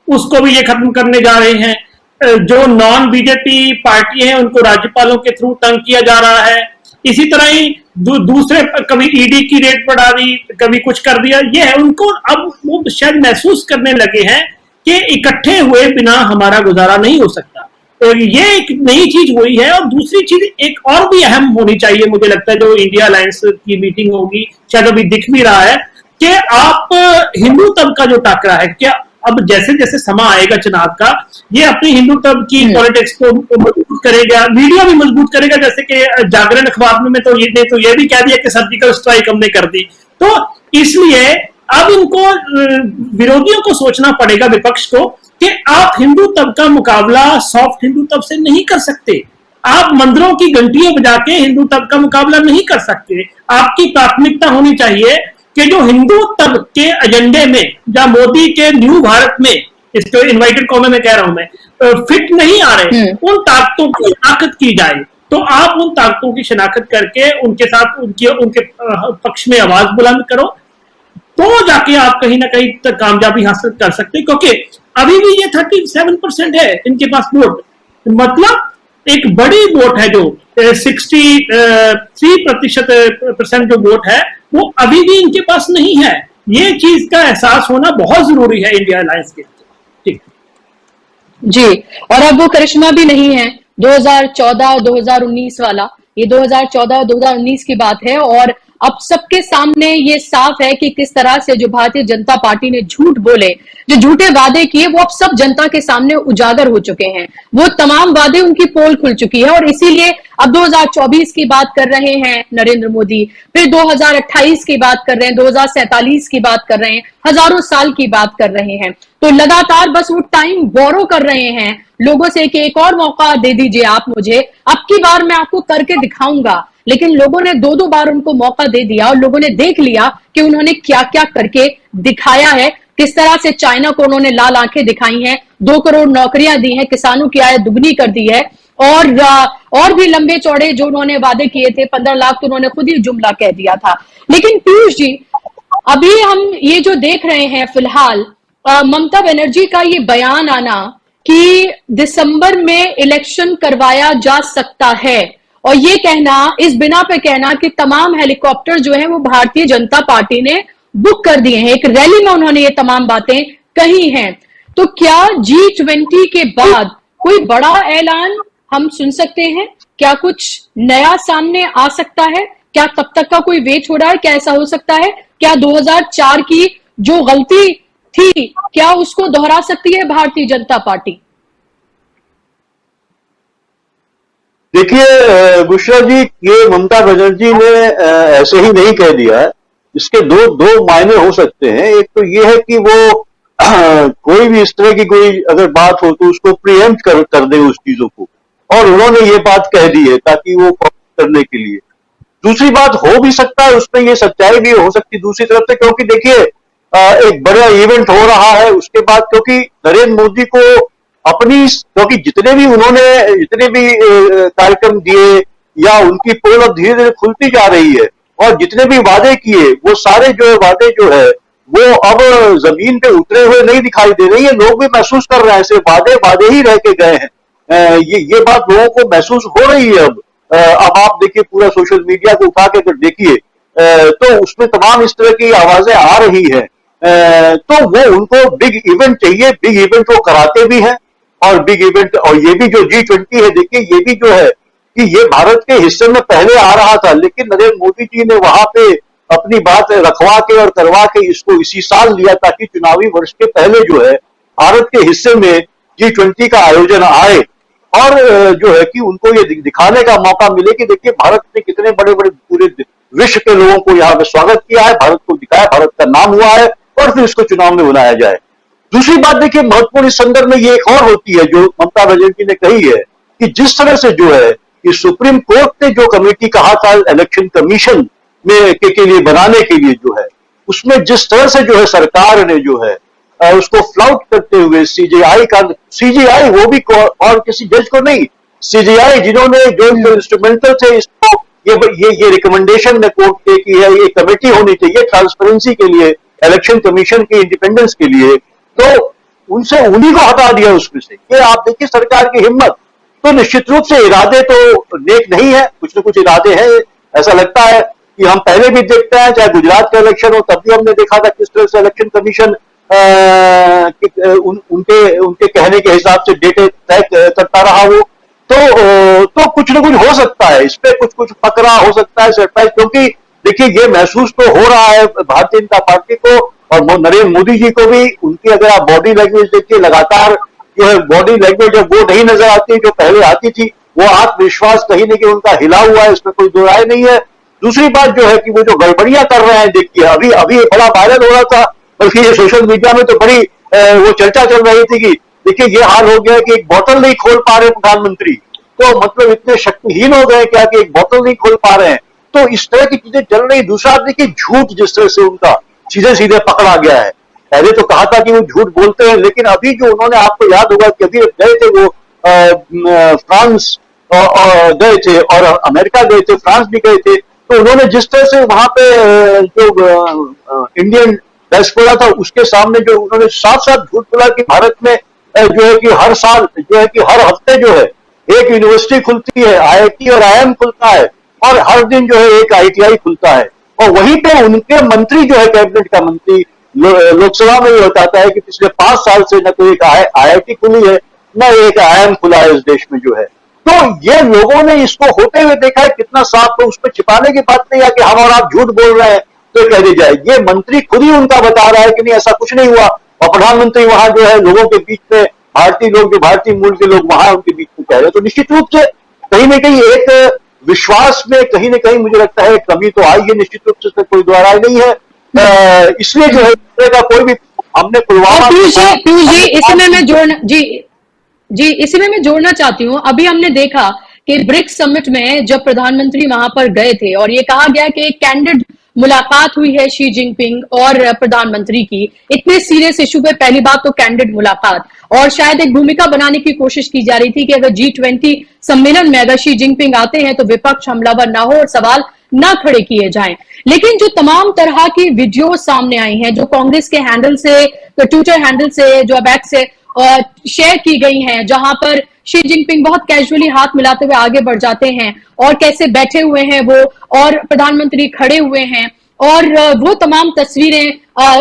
उसको भी ये खत्म करने जा रहे हैं। जो नॉन बीजेपी पार्टी हैं उनको राज्यपालों के थ्रू तंग किया जा रहा है। इसी तरह ही दूसरे कभी ईडी की रेट बढ़ा दी, कभी कुछ कर दिया। ये है उनको अब वो शायद महसूस करने लगे हैं कि इकट्ठे हुए बिना हमारा गुजारा नहीं हो सकता। तो ये एक नई चीज हुई है। और दूसरी चीज एक और भी अहम होनी चाहिए, मुझे लगता है, जो इंडिया अलायंस की मीटिंग होगी, शायद अभी दिख भी रहा है कि आप हिंदू तब का जो टाकरा है, क्या अब जैसे जैसे समय आएगा चुनाव का, ये अपनी हिंदू तब की पॉलिटिक्स को मजबूत करेगा, मीडिया भी मजबूत करेगा। जैसे कि जागरण अखबार में तो ये भी कह दिया कि सर्जिकल स्ट्राइक हमने कर दी। तो इसलिए अब इनको विरोधियों को सोचना पड़ेगा, विपक्ष को, कि आप हिंदू तब का मुकाबला सॉफ्ट हिंदू तब से नहीं कर सकते। आप मंदिरों की घंटियां बजा के हिंदू तब का मुकाबला नहीं कर सकते। आपकी प्राथमिकता होनी चाहिए कि जो हिंदू तब के एजेंडे में, या मोदी के न्यू भारत में, इसको इन्वाइटेड कॉमन में कह रहा हूं मैं, फिट नहीं आ रहे, उन ताकतों की शिनाख्त की जाए। तो आप उन ताकतों की शिनाख्त करके उनके साथ उनके पक्ष में आवाज बुलंद करो, तो जाके आप कहीं ना कहीं तक कामयाबी हासिल कर सकते हैं। क्योंकि अभी भी ये 37% है इनके पास वोट, मतलब एक बड़ी वोट है जो 63% जो वोट है वो अभी भी इनके पास नहीं है। ये चीज का एहसास होना बहुत जरूरी है इंडिया अलायंस के। ठीक जी, और अब वो करिश्मा भी नहीं है 2014 और 2019 वाला, ये 2014 और 2019 की बात है। और अब सबके सामने ये साफ है कि किस तरह से जो भारतीय जनता पार्टी ने झूठ बोले, जो झूठे वादे किए, वो अब सब जनता के सामने उजागर हो चुके हैं। वो तमाम वादे, उनकी पोल खुल चुकी है और इसीलिए अब 2024 की बात कर रहे हैं नरेंद्र मोदी, फिर 2028 की बात कर रहे हैं, 2047 की बात कर रहे हैं, हजारों साल की बात कर रहे हैं। तो लगातार बस वो टाइम बोरो कर रहे हैं लोगों से कि एक और मौका दे दीजिए आप मुझे, अब की बार मैं आपको करके दिखाऊंगा। लेकिन लोगों ने दो बार उनको मौका दे दिया और लोगों ने देख लिया कि उन्होंने क्या क्या करके दिखाया है, किस तरह से चाइना को उन्होंने लाल आंखें दिखाई हैं, 2 करोड़ नौकरियां दी हैं, किसानों की आय दुगनी कर दी है, और भी लंबे चौड़े जो उन्होंने वादे किए थे, 15 लाख तो उन्होंने खुद ही जुमला कह दिया था। लेकिन पीयूष जी, अभी हम ये जो देख रहे हैं फिलहाल, ममता बनर्जी का ये बयान आना कि दिसंबर में इलेक्शन करवाया जा सकता है, और ये कहना, इस बिना पे कहना कि तमाम हेलीकॉप्टर जो है वो भारतीय जनता पार्टी ने बुक कर दिए हैं, एक रैली में उन्होंने ये तमाम बातें कही हैं। तो क्या G20 के बाद कोई बड़ा ऐलान हम सुन सकते हैं? क्या कुछ नया सामने आ सकता है? क्या तब तक का कोई वेट हो रहा है? क्या ऐसा हो सकता है? क्या 2004 की जो गलती थी, क्या उसको दोहरा सकती है भारतीय जनता पार्टी? देखिए बुशरा जी, ये ममता बनर्जी ने ऐसे ही नहीं कह दिया है। इसके दो मायने हो सकते हैं। एक तो ये है कि वो कोई भी इस तरह की कोई अगर बात हो तो उसको प्रीएम्प्ट कर दे उस चीजों को, और उन्होंने ये बात कह दी है ताकि वो करने के लिए। दूसरी बात हो भी सकता है, उसमें ये सच्चाई भी हो सकती है दूसरी तरफ से, क्योंकि देखिए एक बड़ा इवेंट हो रहा है उसके बाद, क्योंकि नरेंद्र मोदी को अपनी, क्योंकि जितने भी कार्यक्रम दिए या उनकी पोल अब धीरे धीरे खुलती जा रही है, और जितने भी वादे किए वो सारे जो वादे जो है वो अब जमीन पे उतरे हुए नहीं दिखाई दे रही है। लोग भी महसूस कर रहे हैं, सिर्फ वादे ही रह के गए हैं। ये बात लोगों को महसूस हो रही है अब आप देखिए पूरा सोशल मीडिया को उठा के अगर देखिए तो उसमें तमाम इस तरह की आवाजें आ रही है। तो वो उनको बिग इवेंट चाहिए, बिग इवेंट वो कराते भी हैं, और बिग इवेंट, और ये भी जो G20 है, देखिए ये भी जो है कि ये भारत के हिस्से में पहले आ रहा था, लेकिन नरेंद्र मोदी जी ने वहां पे अपनी बात रखवा के और करवा के इसको इसी साल लिया, ताकि चुनावी वर्ष के पहले जो है भारत के हिस्से में G20 का आयोजन आए, और जो है कि उनको ये दिखाने का मौका मिले कि देखिए भारत ने कितने बड़े बड़े पूरे विश्व के लोगों को यहाँ पे स्वागत किया है, भारत को दिखाया, भारत का नाम हुआ है, और फिर इसको चुनाव में बुलाया जाए। दूसरी बात देखिए महत्वपूर्ण इस संदर्भ में ये एक और होती है जो ममता बनर्जी ने कही है कि जिस तरह से जो है कि सुप्रीम कोर्ट ने जो कमेटी कहा था इलेक्शन कमीशन में के लिए बनाने के लिए जो है, उसमें जिस तरह से जो है सरकार ने जो है उसको फ्लाउट करते हुए सीजीआई वो भी और किसी जज को नहीं, सीजीआई जिन्होंने जो इंस्ट्रूमेंटल थे इसको ये रिकमेंडेशन ने कोर्ट के की है, ये कमेटी होनी चाहिए ट्रांसपेरेंसी के लिए, इलेक्शन कमीशन की इंडिपेंडेंस के लिए, तो उनसे उन्हीं को हटा दिया उसमें से। ये आप देखिए सरकार की हिम्मत। तो निश्चित रूप से इरादे तो नेक नहीं है, कुछ न कुछ इरादे हैं। ऐसा लगता है कि हम पहले भी देखते हैं, चाहे गुजरात का इलेक्शन हो तब भी हमने देखा था किस तरह से इलेक्शन कमीशन उनके कहने के हिसाब से डेटे तय करता रहा वो। तो कुछ न कुछ हो सकता है, इस पे कुछ फकरा हो सकता है, सरप्राइज, क्योंकि देखिए ये महसूस तो हो रहा है भारतीय जनता पार्टी को और नरेंद्र मोदी जी को भी। उनकी अगर आप बॉडी लैंग्वेज देखिए, लगातार जो है बॉडी लैंग्वेज जब वो नहीं नजर आती जो पहले आती थी, वो आत्मविश्वास कहीं न कहीं उनका हिला हुआ है, इसमें कोई दो राय नहीं है। दूसरी बात जो है कि वो जो गड़बड़ियां कर रहे हैं, देखिए अभी बड़ा वायरल हो रहा था, बल्कि ये सोशल मीडिया में तो बड़ी वो चर्चा चल रही थी कि देखिए ये हाल हो गया कि एक बोतल नहीं खोल पा रहे प्रधानमंत्री, तो मतलब इतने शक्तिहीन हो गए क्या कि एक बोतल नहीं खोल पा रहे हैं। तो इस तरह की चीजें चल रही। दूसरा देखिए झूठ जिस तरह से उनका सीधे सीधे पकड़ा गया है। पहले तो कहा था कि वो झूठ बोलते हैं, लेकिन अभी जो उन्होंने, आपको याद होगा कि अभी गए थे वो फ्रांस गए थे और अमेरिका गए थे, फ्रांस भी गए थे, तो उन्होंने जिस तरह से वहां पे जो इंडियन डायस्पोरा था उसके सामने जो उन्होंने साथ साथ झूठ बोला कि भारत में जो है कि हर साल जो है कि हर हफ्ते जो है एक यूनिवर्सिटी खुलती है, आईआईटी और आईएम खुलता है, और हर दिन जो है एक आईटीआई खुलता है। और वहीं पे उनके मंत्री जो है, कैबिनेट का मंत्री लोकसभा में ये बताता है कि पिछले 5 साल से न तो एक आईआईटी खुली है न एक आईएम खुला है इस देश में जो है। तो ये लोगों ने इसको होते हुए देखा है कितना साफ। तो उस पर छिपाने की बात नहीं है कि हम और आप झूठ बोल रहे हैं तो कह दी जाए। ये मंत्री खुद ही उनका बता रहा है कि नहीं ऐसा कुछ नहीं हुआ, और प्रधानमंत्री वहां जो है लोगों के बीच में, भारतीय लोग जो भारतीय मूल के लोग वहां उनके बीच में कह रहे हैं। तो निश्चित रूप से कहीं ना कहीं एक विश्वास में कहीं ना कहीं मुझे लगता है कमी तो आई है, निश्चित रूप से इसमें कोई दोहराई नहीं है। इसलिए जो है का कोई भी हमने पुलवामा पीयूष जी इसमें मैं जोड़ना जी इसमें मैं जोड़ना चाहती हूँ। अभी हमने देखा कि ब्रिक्स समिट में जब प्रधानमंत्री वहां पर गए थे और ये कहा गया कि एक कैंडिड मुलाकात हुई है शी जिनपिंग और प्रधानमंत्री की, इतने सीरियस इशू पे पहली बात तो कैंडिड मुलाकात, और शायद एक भूमिका बनाने की कोशिश की जा रही थी कि अगर G20 सम्मेलन में अगर शी जिनपिंग आते हैं तो विपक्ष हमलावर ना हो और सवाल ना खड़े किए जाएं। लेकिन जो तमाम तरह की वीडियो सामने आई हैं, जो कांग्रेस के हैंडल से, तो ट्विटर हैंडल से, जो अब एक्स से शेयर की गई हैं, जहां पर शी जिनपिंग बहुत कैजुअली हाथ मिलाते हुए आगे बढ़ जाते हैं और कैसे बैठे हुए हैं वो और प्रधानमंत्री खड़े हुए हैं, और वो तमाम तस्वीरें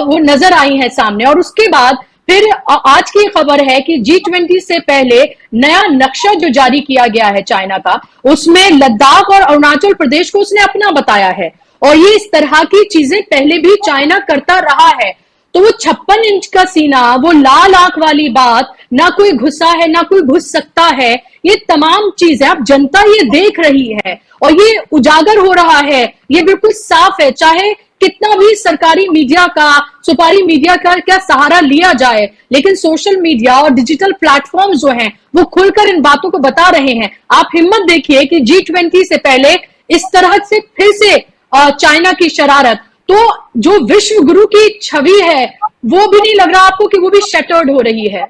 वो नजर आई हैं सामने। और उसके बाद फिर आज की खबर है कि G20 से पहले नया नक्शा जो जारी किया गया है चाइना का, उसमें लद्दाख और अरुणाचल प्रदेश को उसने अपना बताया है, और ये इस तरह की चीजें पहले भी चाइना करता रहा है। तो वो 56 इंच का सीना, वो लाल आंख वाली बात, ना कोई घुसा है ना कोई घुस सकता है, ये तमाम चीजें अब जनता ये देख रही है और ये उजागर हो रहा है, ये बिल्कुल साफ है। चाहे कितना भी सरकारी मीडिया का, सुपारी मीडिया का क्या सहारा लिया जाए, लेकिन सोशल मीडिया और डिजिटल प्लेटफॉर्म जो हैं वो खुलकर इन बातों को बता रहे हैं। आप हिम्मत देखिए कि G20 से पहले इस तरह से फिर से चाइना की शरारत, तो जो विश्व गुरु की छवि है वो भी नहीं लग रहा आपको कि वो भी शटर्ड हो रही है।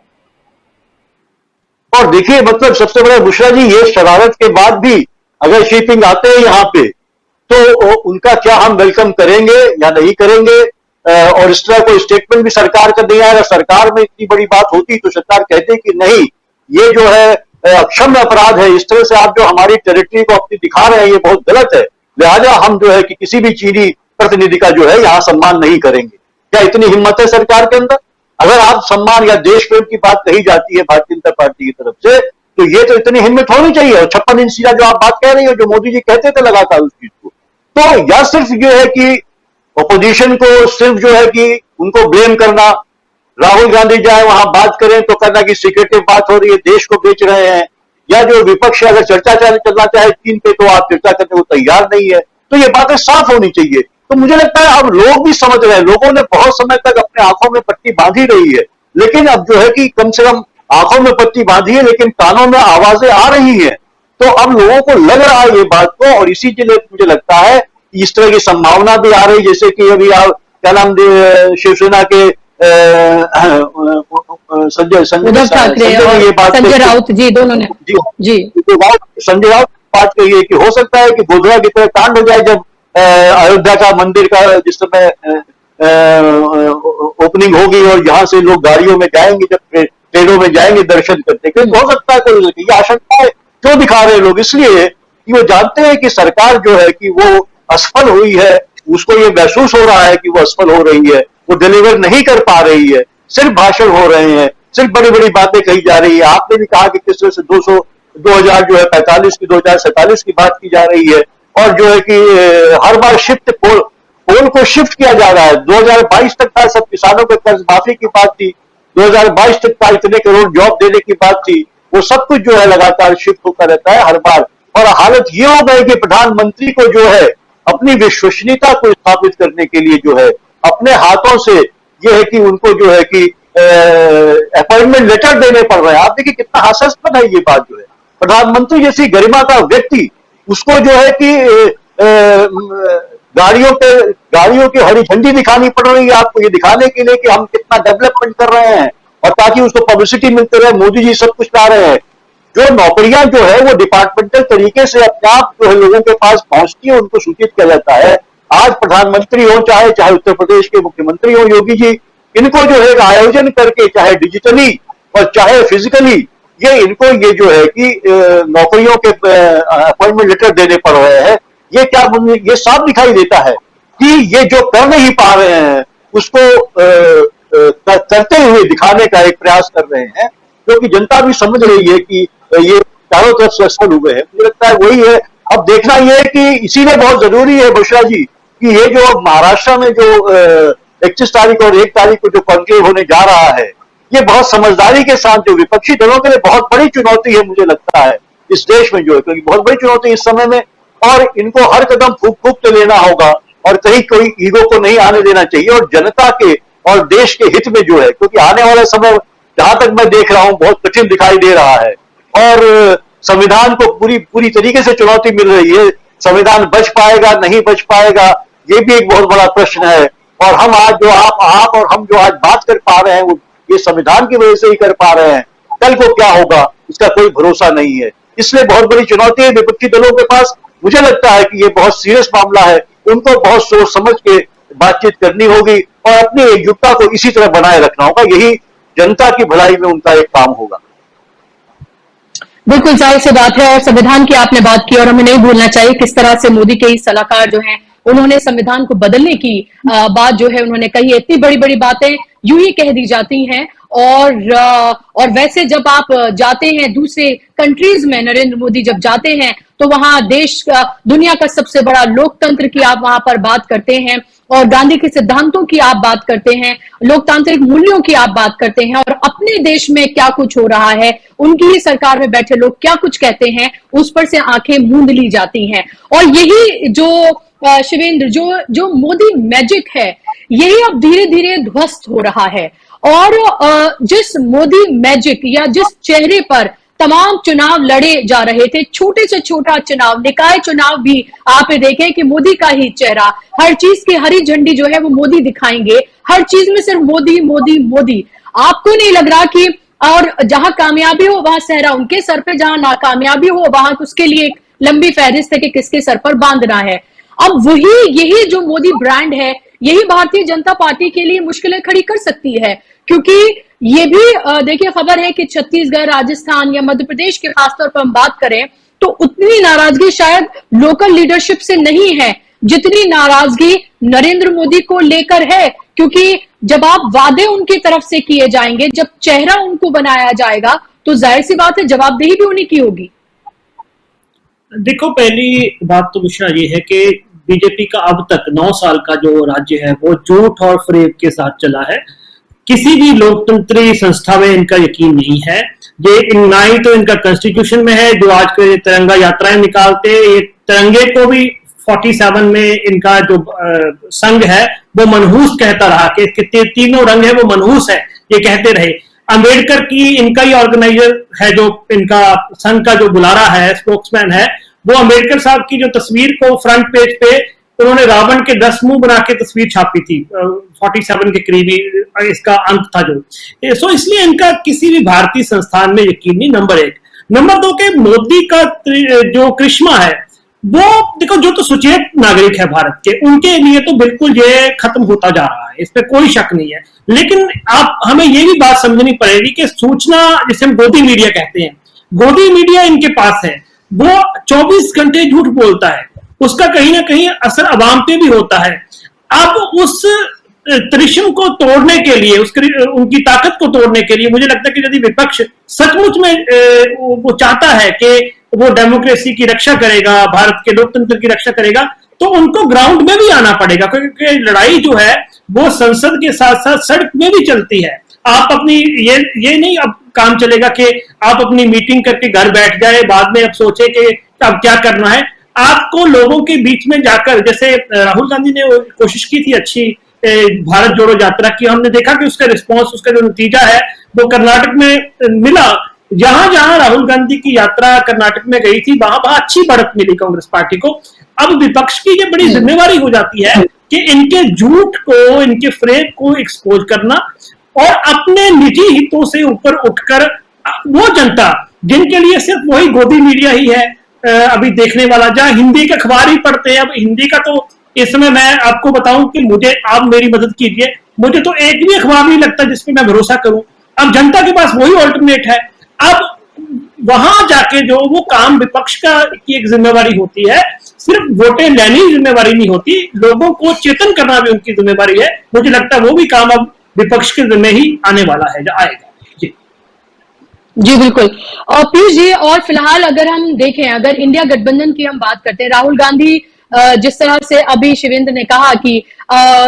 और देखिए मतलब सबसे बड़ा बुशरा जी, ये शरारत के बाद भी अगर शी जिनपिंग आते हैं यहाँ पे तो उनका क्या हम वेलकम करेंगे या नहीं करेंगे, और इस तरह कोई स्टेटमेंट भी सरकार का नहीं आएगा। सरकार में इतनी बड़ी बात होती तो सरकार कहते कि नहीं ये जो है अक्षम्य अपराध है, इस तरह से आप जो हमारी टेरिटरी को अपनी दिखा रहे हैं ये बहुत गलत है, लिहाजा हम जो है कि किसी भी चीनी प्रतिनिधि का जो है यहाँ सम्मान नहीं करेंगे। क्या इतनी हिम्मत है सरकार के अंदर? अगर आप सम्मान या देश प्रेम की बात कही जाती है भारतीय जनता पार्टी की तरफ से, तो ये तो इतनी हिम्मत होनी चाहिए। और 56 इंच सीधा जो आप बात कह रही हो, जो मोदी जी कहते थे लगातार उस चीज को, तो या सिर्फ जो है कि अपोजिशन को सिर्फ जो है कि उनको ब्लेम करना, राहुल गांधी जाए वहां बात करें तो कहना कि सीक्रेटिव बात हो रही है, देश को बेच रहे हैं, या जो विपक्ष अगर चर्चा चलना चाहे चीन पे तो आप चर्चा करने को तैयार नहीं है, तो ये बातें साफ होनी चाहिए। तो मुझे लगता है अब लोग भी समझ रहे हैं, लोगों ने बहुत समय तक अपने आंखों में पट्टी बांधी रही है, लेकिन अब जो है कि कम से कम आंखों में पट्टी बांधी है लेकिन कानों में आवाजें आ रही हैं, तो अब लोगों को लग रहा है ये बात को, और इसी के लिए मुझे लगता है इस तरह की संभावना भी आ रही, जैसे कि अभी आप क्या नाम शिवसेना के उद्धव ठाकरे और ये बात संजय राउत जी दोनों ने जी संजय राउत बात कही है कि हो सकता है कि गोधरा की तरह कांड हो जाए जब अयोध्या का मंदिर का जिस समय ओपनिंग होगी और यहाँ से लोग गाड़ियों में जाएंगे, जब ट्रेनों में जाएंगे दर्शन करने के, हो सकता है कोई ये आशंकाएं क्यों दिखा रहे हैं लोग, इसलिए कि वो जानते हैं कि सरकार जो है कि वो असफल हुई है, उसको ये महसूस हो रहा है कि वो असफल हो रही है, वो डिलीवर नहीं कर पा रही है, सिर्फ भाषण हो रहे हैं, सिर्फ बड़ी बड़ी बातें कही जा रही है। आपने भी कहा कि किस तरह से 2000 जो है 45 की 2047 की बात की जा रही है, और जो है कि हर बार शिफ्ट पोल को शिफ्ट किया जा रहा है। 2022 तक था सब किसानों के कर्ज माफी की बात थी, 2022 तक था इतने करोड़ जॉब देने की बात थी, वो सब कुछ जो है लगातार शिफ्ट होता रहता है हर बार। और हालत ये हो गई कि प्रधानमंत्री को जो है अपनी विश्वसनीयता को स्थापित करने के लिए जो है अपने हाथों से ये है कि उनको जो है कि अपॉइंटमेंट लेटर देने पड़ रहे हैं। आप देखिए कितना हास्यास्पद है ये बात, जो है प्रधानमंत्री जैसी गरिमा का व्यक्ति, उसको जो है कि गाड़ियों की हरी झंडी दिखानी पड़ रही है आपको, ये दिखाने के लिए कि हम कितना डेवलपमेंट कर रहे हैं, और ताकि उसको पब्लिसिटी मिलते रहे, मोदी जी सब कुछ ला रहे हैं। जो नौकरियां जो है वो डिपार्टमेंटल तरीके से अपने आप जो है लोगों के पास पहुंचती है, उनको सूचित किया जाता है। आज प्रधानमंत्री हो चाहे उत्तर प्रदेश के मुख्यमंत्री हो योगी जी, इनको जो है आयोजन करके चाहे डिजिटली और चाहे फिजिकली इनको ये जो है कि नौकरियों के अपॉइंटमेंट लेटर देने पड़ रहे हैं। ये साफ दिखाई देता है कि ये जो कर नहीं पा रहे हैं उसको करते हुए दिखाने का एक प्रयास कर रहे हैं, क्योंकि जनता भी समझ रही है कि ये चारों तरफ से असफल हुए हैं। मुझे लगता है वही है। अब देखना यह है कि इसीलिए बहुत जरूरी है बुशरा जी कि ये जो महाराष्ट्र में जो 31 तारीख और 1 तारीख को जो कॉन्क्लेव होने जा रहा है, ये बहुत समझदारी के साथ जो विपक्षी दलों के लिए बहुत बड़ी चुनौती है मुझे लगता है, इस देश में जो है, क्योंकि बहुत बड़ी चुनौती इस समय में, और इनको हर कदम फूक फूक के लेना होगा और कहीं कोई ईगो को नहीं आने देना चाहिए, और जनता के और देश के हित में जो है, क्योंकि आने वाला समय जहां तक मैं देख रहा हूं बहुत कठिन दिखाई दे रहा है, और संविधान को पूरी तरीके से चुनौती मिल रही है। संविधान बच पाएगा नहीं बच पाएगा, ये भी एक बहुत बड़ा प्रश्न है। और हम आज जो आप और हम जो आज बात कर पा रहे हैं वो ये संविधान की वजह से ही कर पा रहे हैं। कल को क्या होगा इसका कोई भरोसा नहीं है, इसलिए बहुत बड़ी चुनौती है विपक्षी दलों के पास। मुझे लगता है कि ये बहुत सीरियस मामला है, उनको बहुत सोच समझ के बातचीत करनी होगी और अपनी एकजुटता को इसी तरह बनाए रखना होगा। यही जनता की भलाई में उनका एक काम होगा। बिल्कुल जाहिर सी बात है। और संविधान की आपने बात की और हमें नहीं भूलना चाहिए किस तरह से मोदी के ही सलाहकार जो हैं उन्होंने संविधान को बदलने की बात जो है उन्होंने कही है। इतनी बड़ी बड़ी बातें यूं ही कह दी जाती हैं। और वैसे जब आप जाते हैं दूसरे कंट्रीज में, नरेंद्र मोदी जब जाते हैं तो वहां देश का, दुनिया का सबसे बड़ा लोकतंत्र की आप वहां पर बात करते हैं और गांधी के सिद्धांतों की आप बात करते हैं, लोकतांत्रिक मूल्यों की आप बात करते हैं, और अपने देश में क्या कुछ हो रहा है, उनकी ही सरकार में बैठे लोग क्या कुछ कहते हैं, उस पर से आंखें मूंद ली जाती हैं। और यही जो शिवेंद्र जो मोदी मैजिक है यही अब धीरे धीरे ध्वस्त हो रहा है। और जिस मोदी मैजिक या जिस चेहरे पर तमाम चुनाव लड़े जा रहे थे, छोटे से छोटा चुनाव, निकाय चुनाव भी आप देखें कि मोदी का ही चेहरा, हर चीज की हरी झंडी जो है वो मोदी दिखाएंगे, हर चीज में सिर्फ मोदी मोदी मोदी। आपको नहीं लग रहा कि और जहां कामयाबी हो वहां सहरा उनके सर पे, जहां नाकामयाबी हो वहां उसके लिए एक लंबी फहरिस्त है कि किसके सर पर बांधना है। अब यही जो मोदी ब्रांड है यही भारतीय जनता पार्टी के लिए मुश्किलें खड़ी कर सकती है, क्योंकि ये भी देखिए खबर है कि छत्तीसगढ़, राजस्थान या मध्य प्रदेश के खासतौर पर हम बात करें तो उतनी नाराजगी शायद लोकल लीडरशिप से नहीं है जितनी नाराजगी नरेंद्र मोदी को लेकर है। क्योंकि जब आप वादे उनकी तरफ से किए जाएंगे, जब चेहरा उनको बनाया जाएगा तो जाहिर सी बात है जवाबदेही भी उन्हीं की होगी। देखो, पहली बात तो बुशरा ये है कि बीजेपी का अब तक 9 साल का जो राज्य है वो झूठ और फरेब के साथ चला है। किसी भी लोकतंत्री संस्था में इनका यकीन नहीं है। ये ना ही तो इनका कॉन्स्टिट्यूशन में है, जो आज के तिरंगा यात्राएं निकालते, ये तिरंगे को भी 47 में इनका जो संघ है वो मनहूस कहता रहा कि तीनों रंग है वो मनहूस है, ये कहते रहे। अंबेडकर की इनका ही ऑर्गेनाइजर है, जो इनका संघ का जो बुलारा है, स्पोक्समैन है, वो अंबेडकर साहब की जो तस्वीर को फ्रंट पेज पे उन्होंने रावण के 10 मुंह बना के तस्वीर छापी थी, 47 के करीबी इसका अंत था जो। सो इसलिए इनका किसी भी भारतीय संस्थान में यकीन नहीं, नंबर 1। नंबर 2 के मोदी का जो करिश्मा है वो देखो, जो तो सुचेत नागरिक है भारत के, उनके लिए तो बिल्कुल ये खत्म होता जा रहा है, इस पे कोई शक नहीं है। लेकिन आप हमें ये भी बात समझनी पड़ेगी कि सूचना, जिसे हम गोदी मीडिया कहते हैं, गोदी मीडिया इनके पास है, वो 24 घंटे झूठ बोलता है, उसका कहीं ना कहीं असर अवाम पे भी होता है। अब उस त्रिशम को तोड़ने के लिए, उनकी ताकत को तोड़ने के लिए मुझे लगता है कि यदि विपक्ष सचमुच में वो चाहता है कि वो डेमोक्रेसी की रक्षा करेगा, भारत के लोकतंत्र की रक्षा करेगा, तो उनको ग्राउंड में भी आना पड़ेगा, क्योंकि लड़ाई जो है वो संसद के साथ साथ सड़क में भी चलती है। आप अपनी ये नहीं अब काम चलेगा कि आप अपनी मीटिंग करके घर बैठ जाए, बाद में अब सोचे कि अब क्या करना है। आपको लोगों के बीच में जाकर, जैसे राहुल गांधी ने कोशिश की थी अच्छी भारत जोड़ो यात्रा की, हमने देखा कि उसका रिस्पॉन्स, उसका जो नतीजा है वो कर्नाटक में मिला। जहां जहां राहुल गांधी की यात्रा कर्नाटक में गई थी वहां अच्छी बढ़त मिली कांग्रेस पार्टी को। अब विपक्ष की ये बड़ी जिम्मेवारी हो जाती है कि इनके झूठ को, इनके फ्रेब को एक्सपोज करना और अपने निजी हितों से ऊपर उठकर वो जनता जिनके लिए सिर्फ वही गोदी मीडिया ही है अभी देखने वाला, जहां हिंदी के अखबार ही पढ़ते हैं। अब हिंदी का तो इस समय मैं आपको बताऊं कि मुझे, आप मेरी मदद कीजिए, मुझे तो एक भी अखबार नहीं लगता जिसपे मैं भरोसा करूं। अब जनता के पास वही ऑल्टरनेट है। अब वहां जाके जो वो काम विपक्ष की एक जिम्मेवारी होती है, सिर्फ वोटें लेनी जिम्मेवारी नहीं होती, लोगों को चेतन करना भी उनकी जिम्मेवारी है। मुझे लगता है वो भी काम अब विपक्ष के जिम्मे ही आने वाला है, आएगा। जी बिल्कुल। और पीयूष जी, और फिलहाल अगर हम देखें, अगर इंडिया गठबंधन की हम बात करते हैं, राहुल गांधी जिस तरह से अभी शिवेंद्र ने कहा कि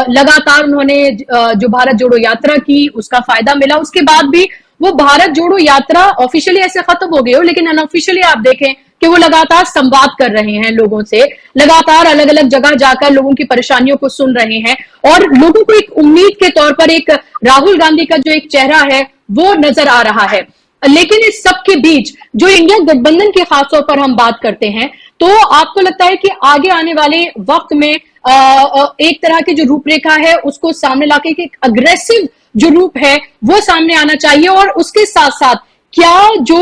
लगातार उन्होंने जो भारत जोड़ो यात्रा की उसका फायदा मिला, उसके बाद भी वो भारत जोड़ो यात्रा ऑफिशियली ऐसे खत्म हो गई हो, लेकिन अनऑफिशियली आप देखें कि वो लगातार संवाद कर रहे हैं लोगों से, लगातार अलग अलग जगह जाकर लोगों की परेशानियों को सुन रहे हैं, और लोगों को एक उम्मीद के तौर पर एक राहुल गांधी का जो एक चेहरा है वो नजर आ रहा है। लेकिन इस सब के बीच जो इंडिया गठबंधन की खासतौर पर हम बात करते हैं, तो आपको लगता है कि आगे आने वाले वक्त में एक तरह की जो रूपरेखा है उसको सामने लाके एक अग्रेसिव जो रूप है वो सामने आना चाहिए, और उसके साथ साथ क्या जो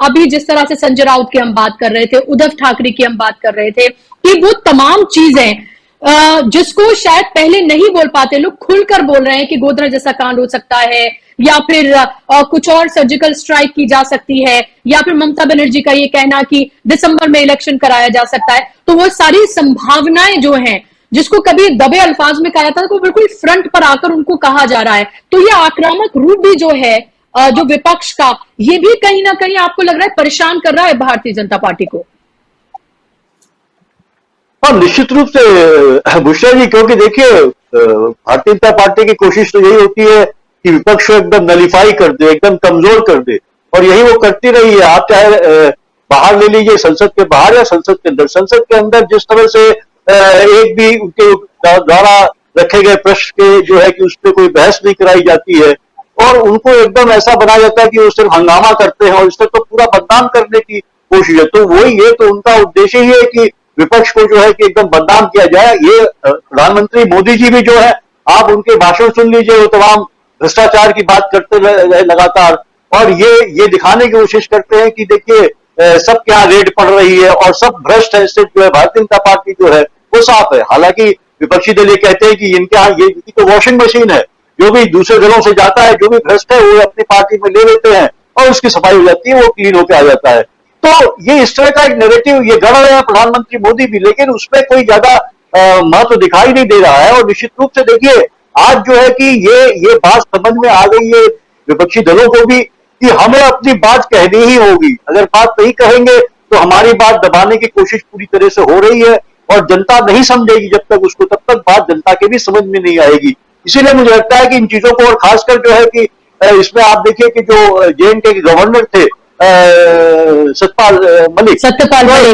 अभी जिस तरह से संजय राउत की हम बात कर रहे थे, उद्धव ठाकरे की हम बात कर रहे थे, कि वो तमाम चीजें जिसको शायद पहले नहीं बोल पाते, लोग खुलकर बोल रहे हैं कि गोधरा जैसा कांड हो सकता है, या फिर कुछ और सर्जिकल स्ट्राइक की जा सकती है, या फिर ममता बनर्जी का ये कहना कि दिसंबर में इलेक्शन कराया जा सकता है, तो वो सारी संभावनाएं जो हैं, जिसको कभी दबे अल्फाज में कहा जाता था, तो बिल्कुल फ्रंट पर आकर उनको कहा जा रहा है। तो ये आक्रामक रूप भी जो है जो विपक्ष का, ये भी कहीं ना कहीं आपको लग रहा है परेशान कर रहा है भारतीय जनता पार्टी को। हाँ, निश्चित रूप से बुशरा जी, क्योंकि देखिए भारतीय जनता पार्टी की कोशिश तो यही होती है कि विपक्ष को एकदम नलीफाई कर दे, एकदम कमजोर कर दे, और यही वो करती रही है। आप चाहे बाहर ले लीजिए, संसद के बाहर या संसद के अंदर। संसद के अंदर जिस तरह से एक भी उनके द्वारा रखे गए प्रश्न के जो है कि उस पर कोई बहस नहीं कराई जाती है, और उनको एकदम ऐसा बनाया जाता है कि वो सिर्फ हंगामा करते हैं, और इससे तो पूरा बदनाम करने की कोशिश है। तो वही है, तो उनका उद्देश्य ही है कि विपक्ष को जो है कि एकदम बदनाम किया जाए। ये प्रधानमंत्री मोदी जी भी जो है, आप उनके भाषण सुन लीजिए, वो तमाम भ्रष्टाचार की बात करते रहे लगातार, और ये दिखाने की कोशिश करते हैं कि देखिए सब क्या रेड पड़ रही है और सब भ्रष्ट है। इससे जो है भारतीय जनता पार्टी जो है वो साफ है। हालांकि विपक्षी दल ये कहते हैं कि इनके यहाँ ये तो वॉशिंग मशीन है, जो भी दूसरे दलों से जाता है, जो भी भ्रष्ट है वो अपनी पार्टी में ले लेते हैं और उसकी सफाई हो जाती है, वो क्लीन होकर आ जाता है। तो ये इस तरह का एक नैरेटिव ये गढ़ रहे हैं प्रधानमंत्री मोदी भी, लेकिन उसमें कोई ज्यादा महत्व दिखाई नहीं दे रहा है। और निश्चित रूप से देखिए आज जो है कि ये बात समझ में आ गई है विपक्षी दलों को भी कि हमें अपनी बात कहनी ही होगी। अगर बात नहीं कहेंगे तो हमारी बात दबाने की कोशिश पूरी तरह से हो रही है, और जनता नहीं समझेगी जब तक उसको, तब तक बात जनता के भी समझ में नहीं आएगी। इसीलिए मुझे लगता है कि इन चीजों को, और खासकर जो है कि इसमें आप देखिए कि जो JNK के गवर्नर थे सत्यपाल मलिक,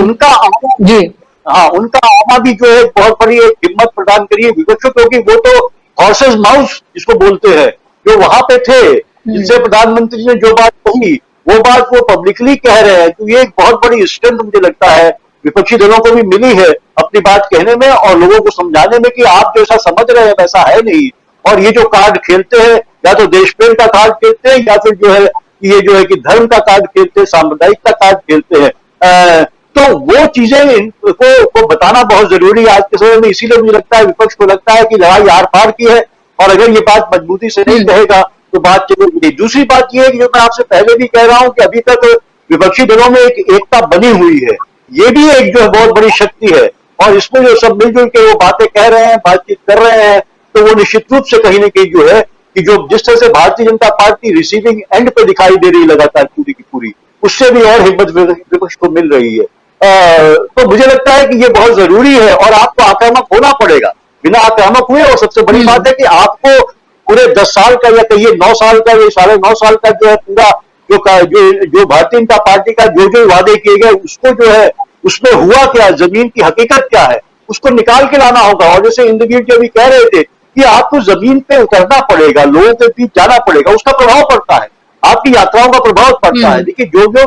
उनका जी हाँ, उनका आना भी जो है बहुत बड़ी एक हिम्मत प्रदान करी है विपक्ष को, क्योंकि वो तो हॉर्सेस माउस जिसको बोलते हैं, जो वहां पे थे, जिनसे प्रधानमंत्री ने जो बात कही वो बात वो पब्लिकली कह रहे हैं। तो ये एक बहुत बड़ी स्ट्रेंथ मुझे लगता है विपक्षी दलों को भी मिली है अपनी बात कहने में और लोगों को समझाने में कि आप जैसा समझ रहे हैं वैसा है नहीं। और ये जो कार्ड खेलते हैं, या तो देश प्रेम का कार्ड खेलते हैं, या फिर जो है ये जो है कि धर्म का कार्ड खेलते हैं, सामुदायिक का कार्ड खेलते हैं। तो वो चीजें को बताना बहुत जरूरी है आज के समय में। इसीलिए मुझे लगता है विपक्ष को लगता है कि लड़ाई आर पार की है, और अगर ये बात मजबूती से नहीं कहेगा तो बात चलेगी। दूसरी बात ये है कि जो मैं आपसे पहले भी कह रहा हूं कि अभी तक विपक्षी दलों में एक एकता बनी हुई है, ये भी एक जो है बहुत बड़ी शक्ति है। और इसमें जो सब मिलजुल के वो बातें कह रहे हैं, बातचीत कर रहे हैं, तो वो निश्चित रूप से कहीं ना कहीं जो है कि जो जिस तरह से Bharatiya Janata party receiving end पे दिखाई दे रही है लगातार पूरी की पूरी, उससे भी और हिम्मत विपक्ष को मिल रही है। तो मुझे लगता है कि ये बहुत जरूरी है, और आपको आक्रामक होना पड़ेगा। बिना आक्रामक हुए, और सबसे बड़ी बात है कि आपको पूरे 10 साल का या कहिए 9 साल का, ये 9.5 साल का जो है पूरा जो भारतीय जनता पार्टी का जो वादे किए गए उसको जो है उसमें हुआ क्या, जमीन की हकीकत क्या है, उसको निकाल के लाना होगा। और जैसे इंद्रजीत जी अभी कह रहे थे कि आपको जमीन पे उतरना पड़ेगा, लोगों के बीच जाना पड़ेगा, उसका प्रभाव पड़ता है, आपकी यात्राओं का प्रभाव पड़ता है। देखिए जो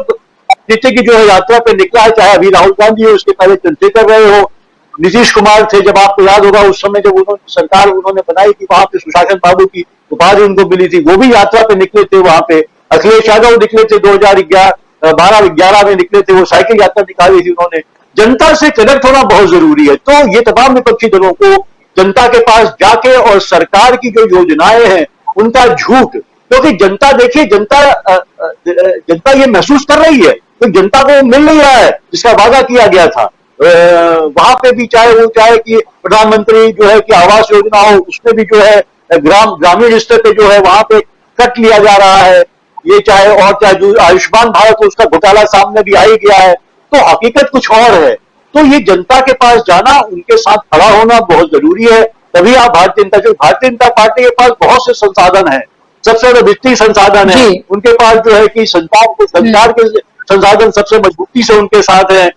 नीचे की जो है यात्रा पे निकला है, चाहे अभी राहुल गांधी हो, उसके पहले चंद्रशेखर रहे हो, नीतीश कुमार थे, जब आपको याद होगा उस समय जब उन्होंने सरकार उन्होंने बनाई थी वहां पे सुशासन बाबू की उपाधि उनको मिली थी, वो भी यात्रा पे निकले थे वहां पे। अखिलेश यादव निकले थे 2012-11 में निकले थे, वो साइकिल यात्रा निकाली थी उन्होंने। जनता से कनेक्ट होना बहुत जरूरी है। तो ये तमाम विपक्षी दलों को जनता के पास जाके और सरकार की जो योजनाएं हैं उनका झूठ, क्योंकि जनता देखिए जनता ये महसूस कर रही है तो जनता को मिल नहीं रहा है जिसका वादा किया गया था। वहां पे भी चाहे कि प्रधानमंत्री जो है कि आवास योजना हो, उसमें भी जो है ग्रामीण स्तर पे जो है वहां पे कट लिया जा रहा है। ये चाहे जो आयुष्मान भारत हो, उसका घोटाला सामने भी आ ही गया है। तो हकीकत कुछ और है। तो ये जनता के पास जाना, उनके साथ खड़ा होना बहुत जरूरी है। तभी आप भारतीय जनता पार्टी के पास बहुत से संसाधन है, सबसे ज्यादा वित्तीय संसाधन है, जी। उनके पास जो है कि संचार के संसाधन सबसे मजबूती से उनके साथ है,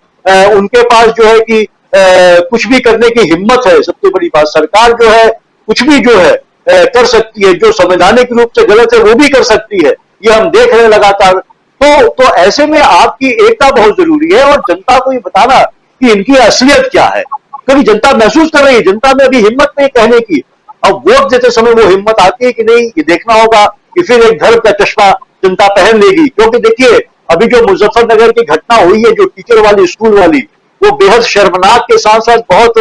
उनके पास जो है कि कुछ भी करने की हिम्मत है। सबसे बड़ी बात, सरकार जो है कुछ भी जो है कर सकती है, जो संवैधानिक रूप से गलत है वो भी कर सकती है, ये हम देख रहे हैं लगातार। तो ऐसे में आपकी एकता बहुत जरूरी है और जनता को ये बताना कि इनकी असलियत क्या है। कभी जनता महसूस कर रही है, जनता में अभी हिम्मत नहीं कहने की। अब वोट देते समय वो हिम्मत आती है कि नहीं, ये देखना होगा कि फिर एक धर्म का चश्मा जनता पहन लेगी। क्योंकि देखिए, अभी जो मुजफ्फरनगर की घटना हुई है, जो टीचर वाली, स्कूल वाली, वो बेहद शर्मनाक के साथ साथ बहुत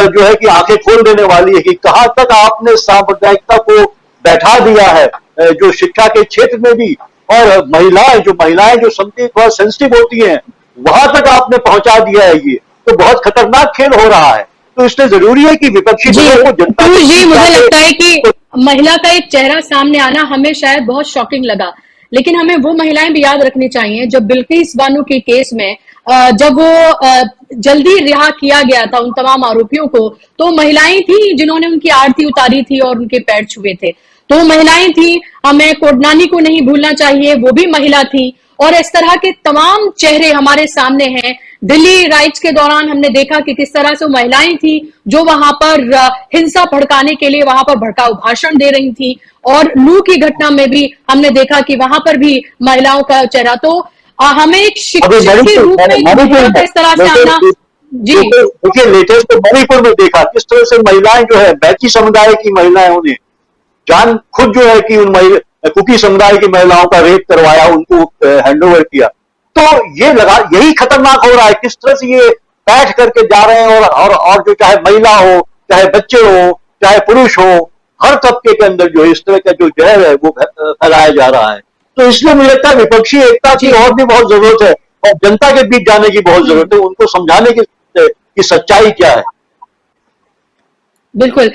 जो है कि आंखें खोल देने वाली है कि कहां तक आपने सांप्रदायिकता को बैठा दिया है, जो शिक्षा के क्षेत्र में भी। और महिलाएं जो समथिंग थोड़ा सेंसिटिव होती हैं, वहां तक आपने पहुंचा दिया है। ये तो बहुत खतरनाक खेल हो रहा है। तो इसलिए जरूरी है कि विपक्षी दलों को जनता जी, मुझे लगता है कि महिला का एक चेहरा सामने आना हमें शायद बहुत शॉकिंग लगा, लेकिन हमें वो महिलाएं भी याद रखनी चाहिए जब बिल्किस बानो के केस में जब वो जल्दी रिहा किया गया था उन तमाम आरोपियों को, तो महिलाएं थी जिन्होंने उनकी आरती उतारी थी और उनके पैर छुए थे। तो महिलाएं थी, हमें कोडनानी को नहीं भूलना चाहिए, वो भी महिला थी। और इस तरह के तमाम चेहरे हमारे सामने हैं। दिल्ली राइट्स के दौरान हमने देखा कि किस तरह से वो महिलाएं थी जो वहां पर हिंसा भड़काने के लिए वहां पर भड़काऊ भाषण दे रही थी। और लू की घटना में भी हमने देखा कि वहां पर भी महिलाओं का चेहरा, तो हमें एक शिक्षक के रूप में इस तरह से आना। जी देखिए, लेटेस्ट तो मणिपुर में देखा किस तरह से महिलाएं जो है, बैची समुदाय की महिलाएं, उन्हें जान खुद जो है कि उन कुकी समुदाय की महिलाओं का रेप करवाया, उनको हैंडओवर किया। तो यही खतरनाक हो रहा है, किस तरह से ये बैठ करके जा रहे हैं और जो चाहे महिला हो, चाहे बच्चे हो, चाहे पुरुष हो, हर तबके के अंदर जो इस तरह का जो जहर है वो फैलाया जा रहा है। तो इसलिए मुझे लगता है विपक्षी एकता की और भी बहुत जरूरत है और जनता के बीच जाने की बहुत जरूरत है, उनको समझाने की सच्चाई क्या है। बिल्कुल।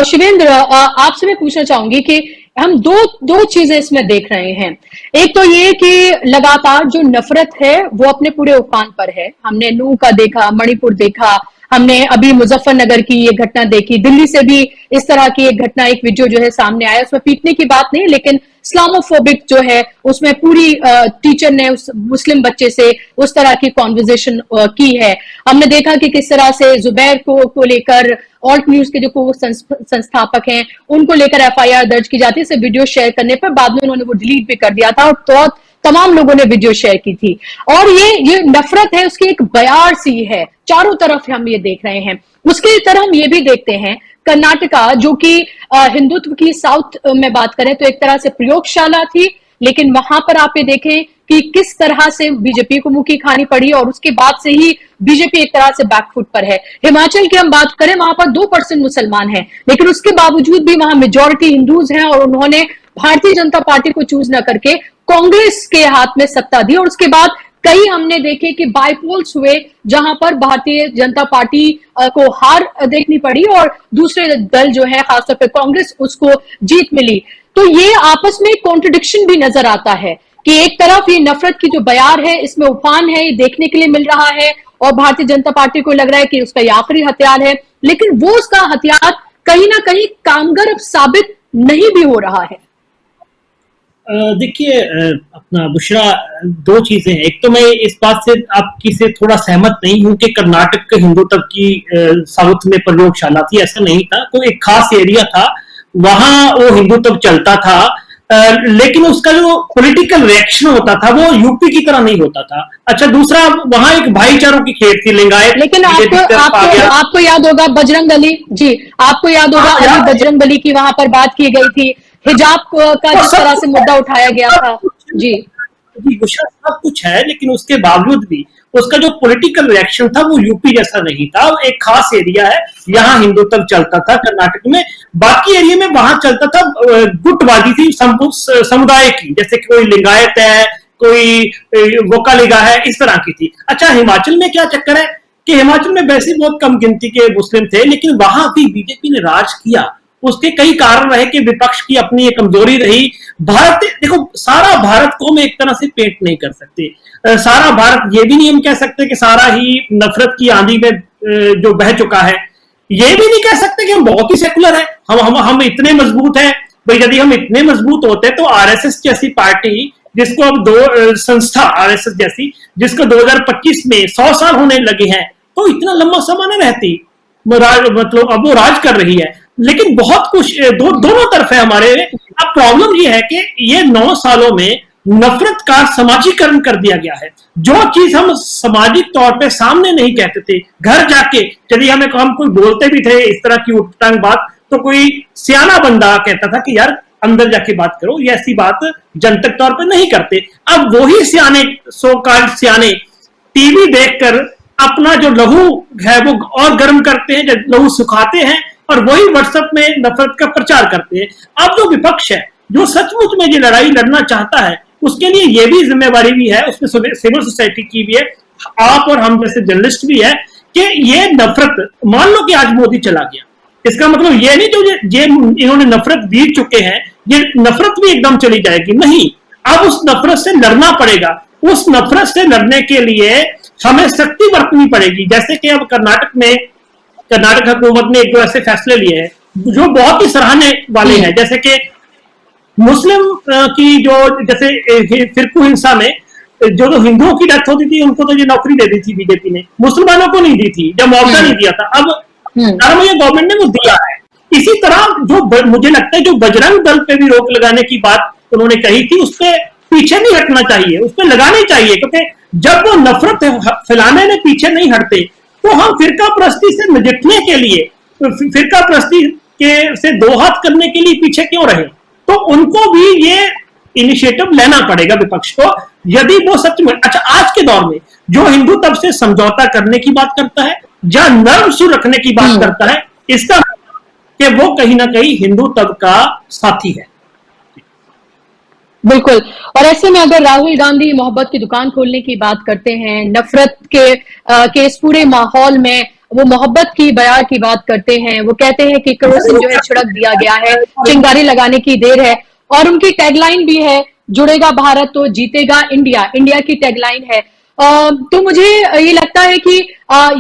शिवेंद्र, आपसे मैं पूछना चाहूंगी कि हम दो चीजें इसमें देख रहे हैं। एक तो ये कि लगातार जो नफरत है वो अपने पूरे उफान पर है। हमने नूह का देखा, मणिपुर देखा, हमने अभी मुजफ्फरनगर की ये घटना देखी, दिल्ली से भी इस तरह की एक घटना, एक वीडियो जो है सामने आया, उसमें पीटने की बात नहीं, लेकिन इस्लामोफोबिक जो है उसमें पूरी टीचर ने उस मुस्लिम बच्चे से उस तरह की कॉन्वर्जेशन की है। हमने देखा कि किस तरह से जुबैर को लेकर ऑल्ट न्यूज के जो संस्थापक हैं उनको लेकर एफआईआर दर्ज की जाती है इसे वीडियो शेयर करने पर। बाद में उन्होंने वो डिलीट भी कर दिया था और तो तमाम लोगों ने वीडियो शेयर की थी। और ये नफरत है, उसकी एक बयार सी है, चारों तरफ हम ये देख रहे हैं। उसकी तरह हम ये भी देखते हैं कर्नाटका, जो कि हिंदुत्व की साउथ में बात करें तो एक तरह से प्रयोगशाला थी, लेकिन वहां पर आप ये देखें कि किस तरह से बीजेपी को मुंह की खानी पड़ी और उसके बाद से ही बीजेपी एक तरह से बैकफुट पर है। हिमाचल की हम बात करें, वहां पर 2% मुसलमान हैं, लेकिन उसके बावजूद भी वहां मेजोरिटी हिंदूज हैं और उन्होंने भारतीय जनता पार्टी को चूज न करके कांग्रेस के हाथ में सत्ता दी। और उसके बाद कई हमने देखे कि बाइपोल्स हुए जहां पर भारतीय जनता पार्टी को हार देखनी पड़ी और दूसरे दल जो है खासतौर पर कांग्रेस, उसको जीत मिली। तो ये आपस में कॉन्ट्रडिक्शन भी नजर आता है कि एक तरफ ये नफरत की जो बयार है, इसमें उफान है, ये देखने के लिए मिल रहा है और भारतीय जनता पार्टी को लग रहा है कि उसका ये आखिरी हथियार है, लेकिन वो उसका हथियार कहीं ना कहीं कामगर अब साबित नहीं भी हो रहा है। देखिए अपना बुशरा, दो चीजें हैं। एक तो मैं इस बात से आपकी से थोड़ा सहमत नहीं हूं कि कर्नाटक के हिंदुत्व की साउथ में प्रयोगशाला थी, ऐसा नहीं था। तो एक खास एरिया था, वहां वो हिंदुत्व चलता था, लेकिन उसका जो पॉलिटिकल रिएक्शन होता था वो यूपी की तरह नहीं होता था। अच्छा, दूसरा, वहां एक भाईचारों की खेत थी, लिंगायत। लेकिन आपको याद होगा बजरंग बली जी, आपको याद होगा अभी बजरंग बली की वहां पर बात की गई थी, हिजाब का जिस तरह से मुद्दा उठाया गया था। जी सब कुछ है, लेकिन उसके बावजूद भी उसका जो पॉलिटिकल रिएक्शन था वो यूपी जैसा नहीं था। एक खास एरिया है, यहाँ हिंदुत्व चलता था कर्नाटक में, बाकी एरिया में वहां चलता था गुटबाजी थी समुदाय की, जैसे कि कोई लिंगायत है, कोई वोकालिगा है, इस तरह की थी। अच्छा, हिमाचल में क्या चक्कर है कि हिमाचल में वैसे बहुत कम गिनती के मुस्लिम थे, लेकिन वहां भी बीजेपी ने राज किया। उसके कई कारण रहे कि विपक्ष की अपनी एक कमजोरी रही। भारत, देखो, सारा भारत को हम एक तरह से पेंट नहीं कर सकते। सारा भारत, ये भी नहीं हम कह सकते कि सारा ही नफरत की आंधी में जो बह चुका है। ये भी नहीं कह सकते कि हम बहुत ही सेकुलर हैं, हम इतने मजबूत हैं भाई यदि हम इतने मजबूत होते तो आरएसएस जैसी पार्टी, जिसको अब दो संस्था आरएसएस जैसी, जिसको 2025 में 100 साल होने लगे हैं, तो इतना लंबा समय न रहती, मतलब अब वो राज कर रही है। लेकिन बहुत कुछ दोनों तरफ है हमारे। अब प्रॉब्लम ये है कि ये 9 सालों में नफरत का समाजीकरण कर दिया गया है। जो चीज हम सामाजिक तौर पे सामने नहीं कहते थे, घर जाके यदि हम कोई बोलते भी थे इस तरह की उठपटांग बात, तो कोई सियाना बंदा कहता था कि यार अंदर जाके बात करो, ये ऐसी बात जनतक तौर पे नहीं करते। अब वही सियाने, सो कॉल्ड सियाने, टीवी देखकर अपना जो लहू है वो और गर्म करते हैं, लहू सुखाते हैं, और वही व्हाट्सएप में नफरत का प्रचार करते हैं। अब जो विपक्ष है, जो सचमुच में ये लड़ाई लड़ना चाहता है, उसके लिए ये भी जिम्मेवारी भी है, उसमें सिविल सोसाइटी की भी है, आप और हम जैसे जर्नलिस्ट भी है, कि ये नफरत, मान लो कि आज मोदी चला गया, इसका मतलब ये नहीं जो ये इन्होंने नफरत दी चुके हैं, ये नफरत भी एकदम चली जाएगी, नहीं। अब उस नफरत से लड़ना पड़ेगा। उस नफरत से लड़ने के लिए हमें शक्ति बरतनी पड़ेगी। जैसे कि अब कर्नाटक हुकूमत ने 1-2 ऐसे फैसले लिए हैं जो बहुत ही सराहने वाले हैं, जैसे कि मुस्लिम की जो, जैसे फिरकू हिंसा में जो हिंदुओं की डेथ होती थी, उनको तो ये नौकरी दे दी थी बीजेपी ने, मुसलमानों को नहीं दी थी, जब मुआवजा नहीं दिया था। अब गवर्नमेंट ने वो दिया है। इसी तरह जो मुझे लगता है जो बजरंग दल पे भी रोक लगाने की बात उन्होंने कही थी, उस पर पीछे नहीं हटना चाहिए, उस पर लगानी चाहिए, क्योंकि जब वो नफरत फैलाने में पीछे नहीं हटते, तो हम फिरका परस्ती से निपटने के लिए, फिरका परस्ती से 2 हाथ करने के लिए पीछे क्यों रहे? तो उनको भी ये इनिशिएटिव लेना पड़ेगा विपक्ष को, यदि वो सच में, अच्छा आज के दौर में जो हिंदू तब से समझौता करने की बात करता है या नर्म सुर रखने की बात करता है, इसका कि वो कहीं ना कहीं हिंदू तब का साथी है। बिल्कुल। और ऐसे में अगर राहुल गांधी मोहब्बत की दुकान खोलने की बात करते हैं, नफरत के इस पूरे माहौल में वो मोहब्बत की बयार की बात करते हैं, वो कहते हैं कि केरोसिन जो है छिड़क दिया गया है, चिंगारी लगाने की देर है, और उनकी टैगलाइन भी है, जुड़ेगा भारत तो जीतेगा इंडिया, इंडिया की टैगलाइन है। तो मुझे ये लगता है कि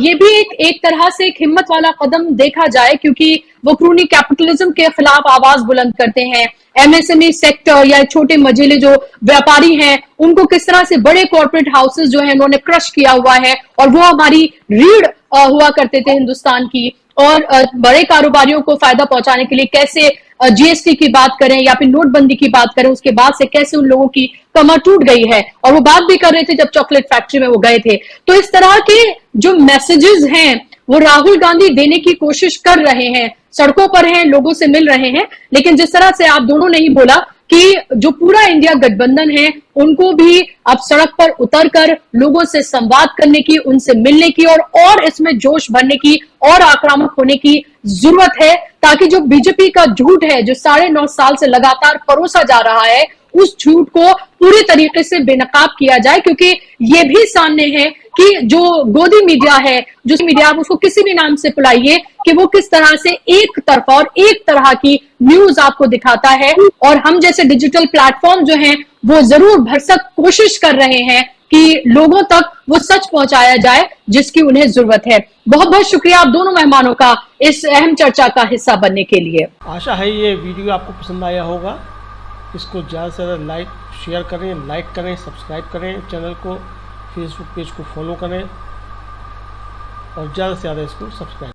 ये भी एक तरह से एक हिम्मत वाला कदम देखा जाए, क्योंकि वो क्रूनी कैपिटलिज्म के खिलाफ आवाज बुलंद करते हैं। एमएसएमई सेक्टर या छोटे मझिले जो व्यापारी हैं, उनको किस तरह से बड़े कॉर्पोरेट हाउसेस जो है उन्होंने क्रश किया हुआ है, और वो हमारी रीढ़ हुआ करते थे हिंदुस्तान की, और बड़े कारोबारियों को फायदा पहुंचाने के लिए कैसे जीएसटी की बात करें या फिर नोटबंदी की बात करें, उसके बाद से कैसे उन लोगों की कमर टूट गई है। और वो बात भी कर रहे थे जब चॉकलेट फैक्ट्री में वो गए थे। तो इस तरह के जो मैसेजेस हैं वो राहुल गांधी देने की कोशिश कर रहे हैं, सड़कों पर हैं, लोगों से मिल रहे हैं। लेकिन जिस तरह से आप दोनों ने ही बोला कि जो पूरा इंडिया गठबंधन है, उनको भी अब सड़क पर उतरकर लोगों से संवाद करने की, उनसे मिलने की, और इसमें जोश भरने की और आक्रामक होने की जरूरत है, ताकि जो बीजेपी का झूठ है जो 9.5 साल से लगातार परोसा जा रहा है, उस झूठ को पूरी तरीके से बेनकाब किया जाए। क्योंकि ये भी सामने है कि जो गोदी मीडिया है, जो मीडिया, आप उसको किसी भी नाम से बुलाइए, कि वो किस तरह से एक तरफा और एक तरह की न्यूज आपको दिखाता है। और हम जैसे डिजिटल प्लेटफॉर्म जो हैं वो जरूर भरसक कोशिश कर रहे हैं कि लोगों तक वो सच पहुंचाया जाए जिसकी उन्हें जरूरत है। बहुत बहुत शुक्रिया आप दोनों मेहमानों का इस अहम चर्चा का हिस्सा बनने के लिए। आशा है ये वीडियो आपको पसंद आया होगा। इसको ज़्यादा से ज़्यादा शेयर करें, लाइक करें, सब्सक्राइब करें चैनल को, फेसबुक पेज को फॉलो करें, और ज़्यादा से ज़्यादा इसको सब्सक्राइब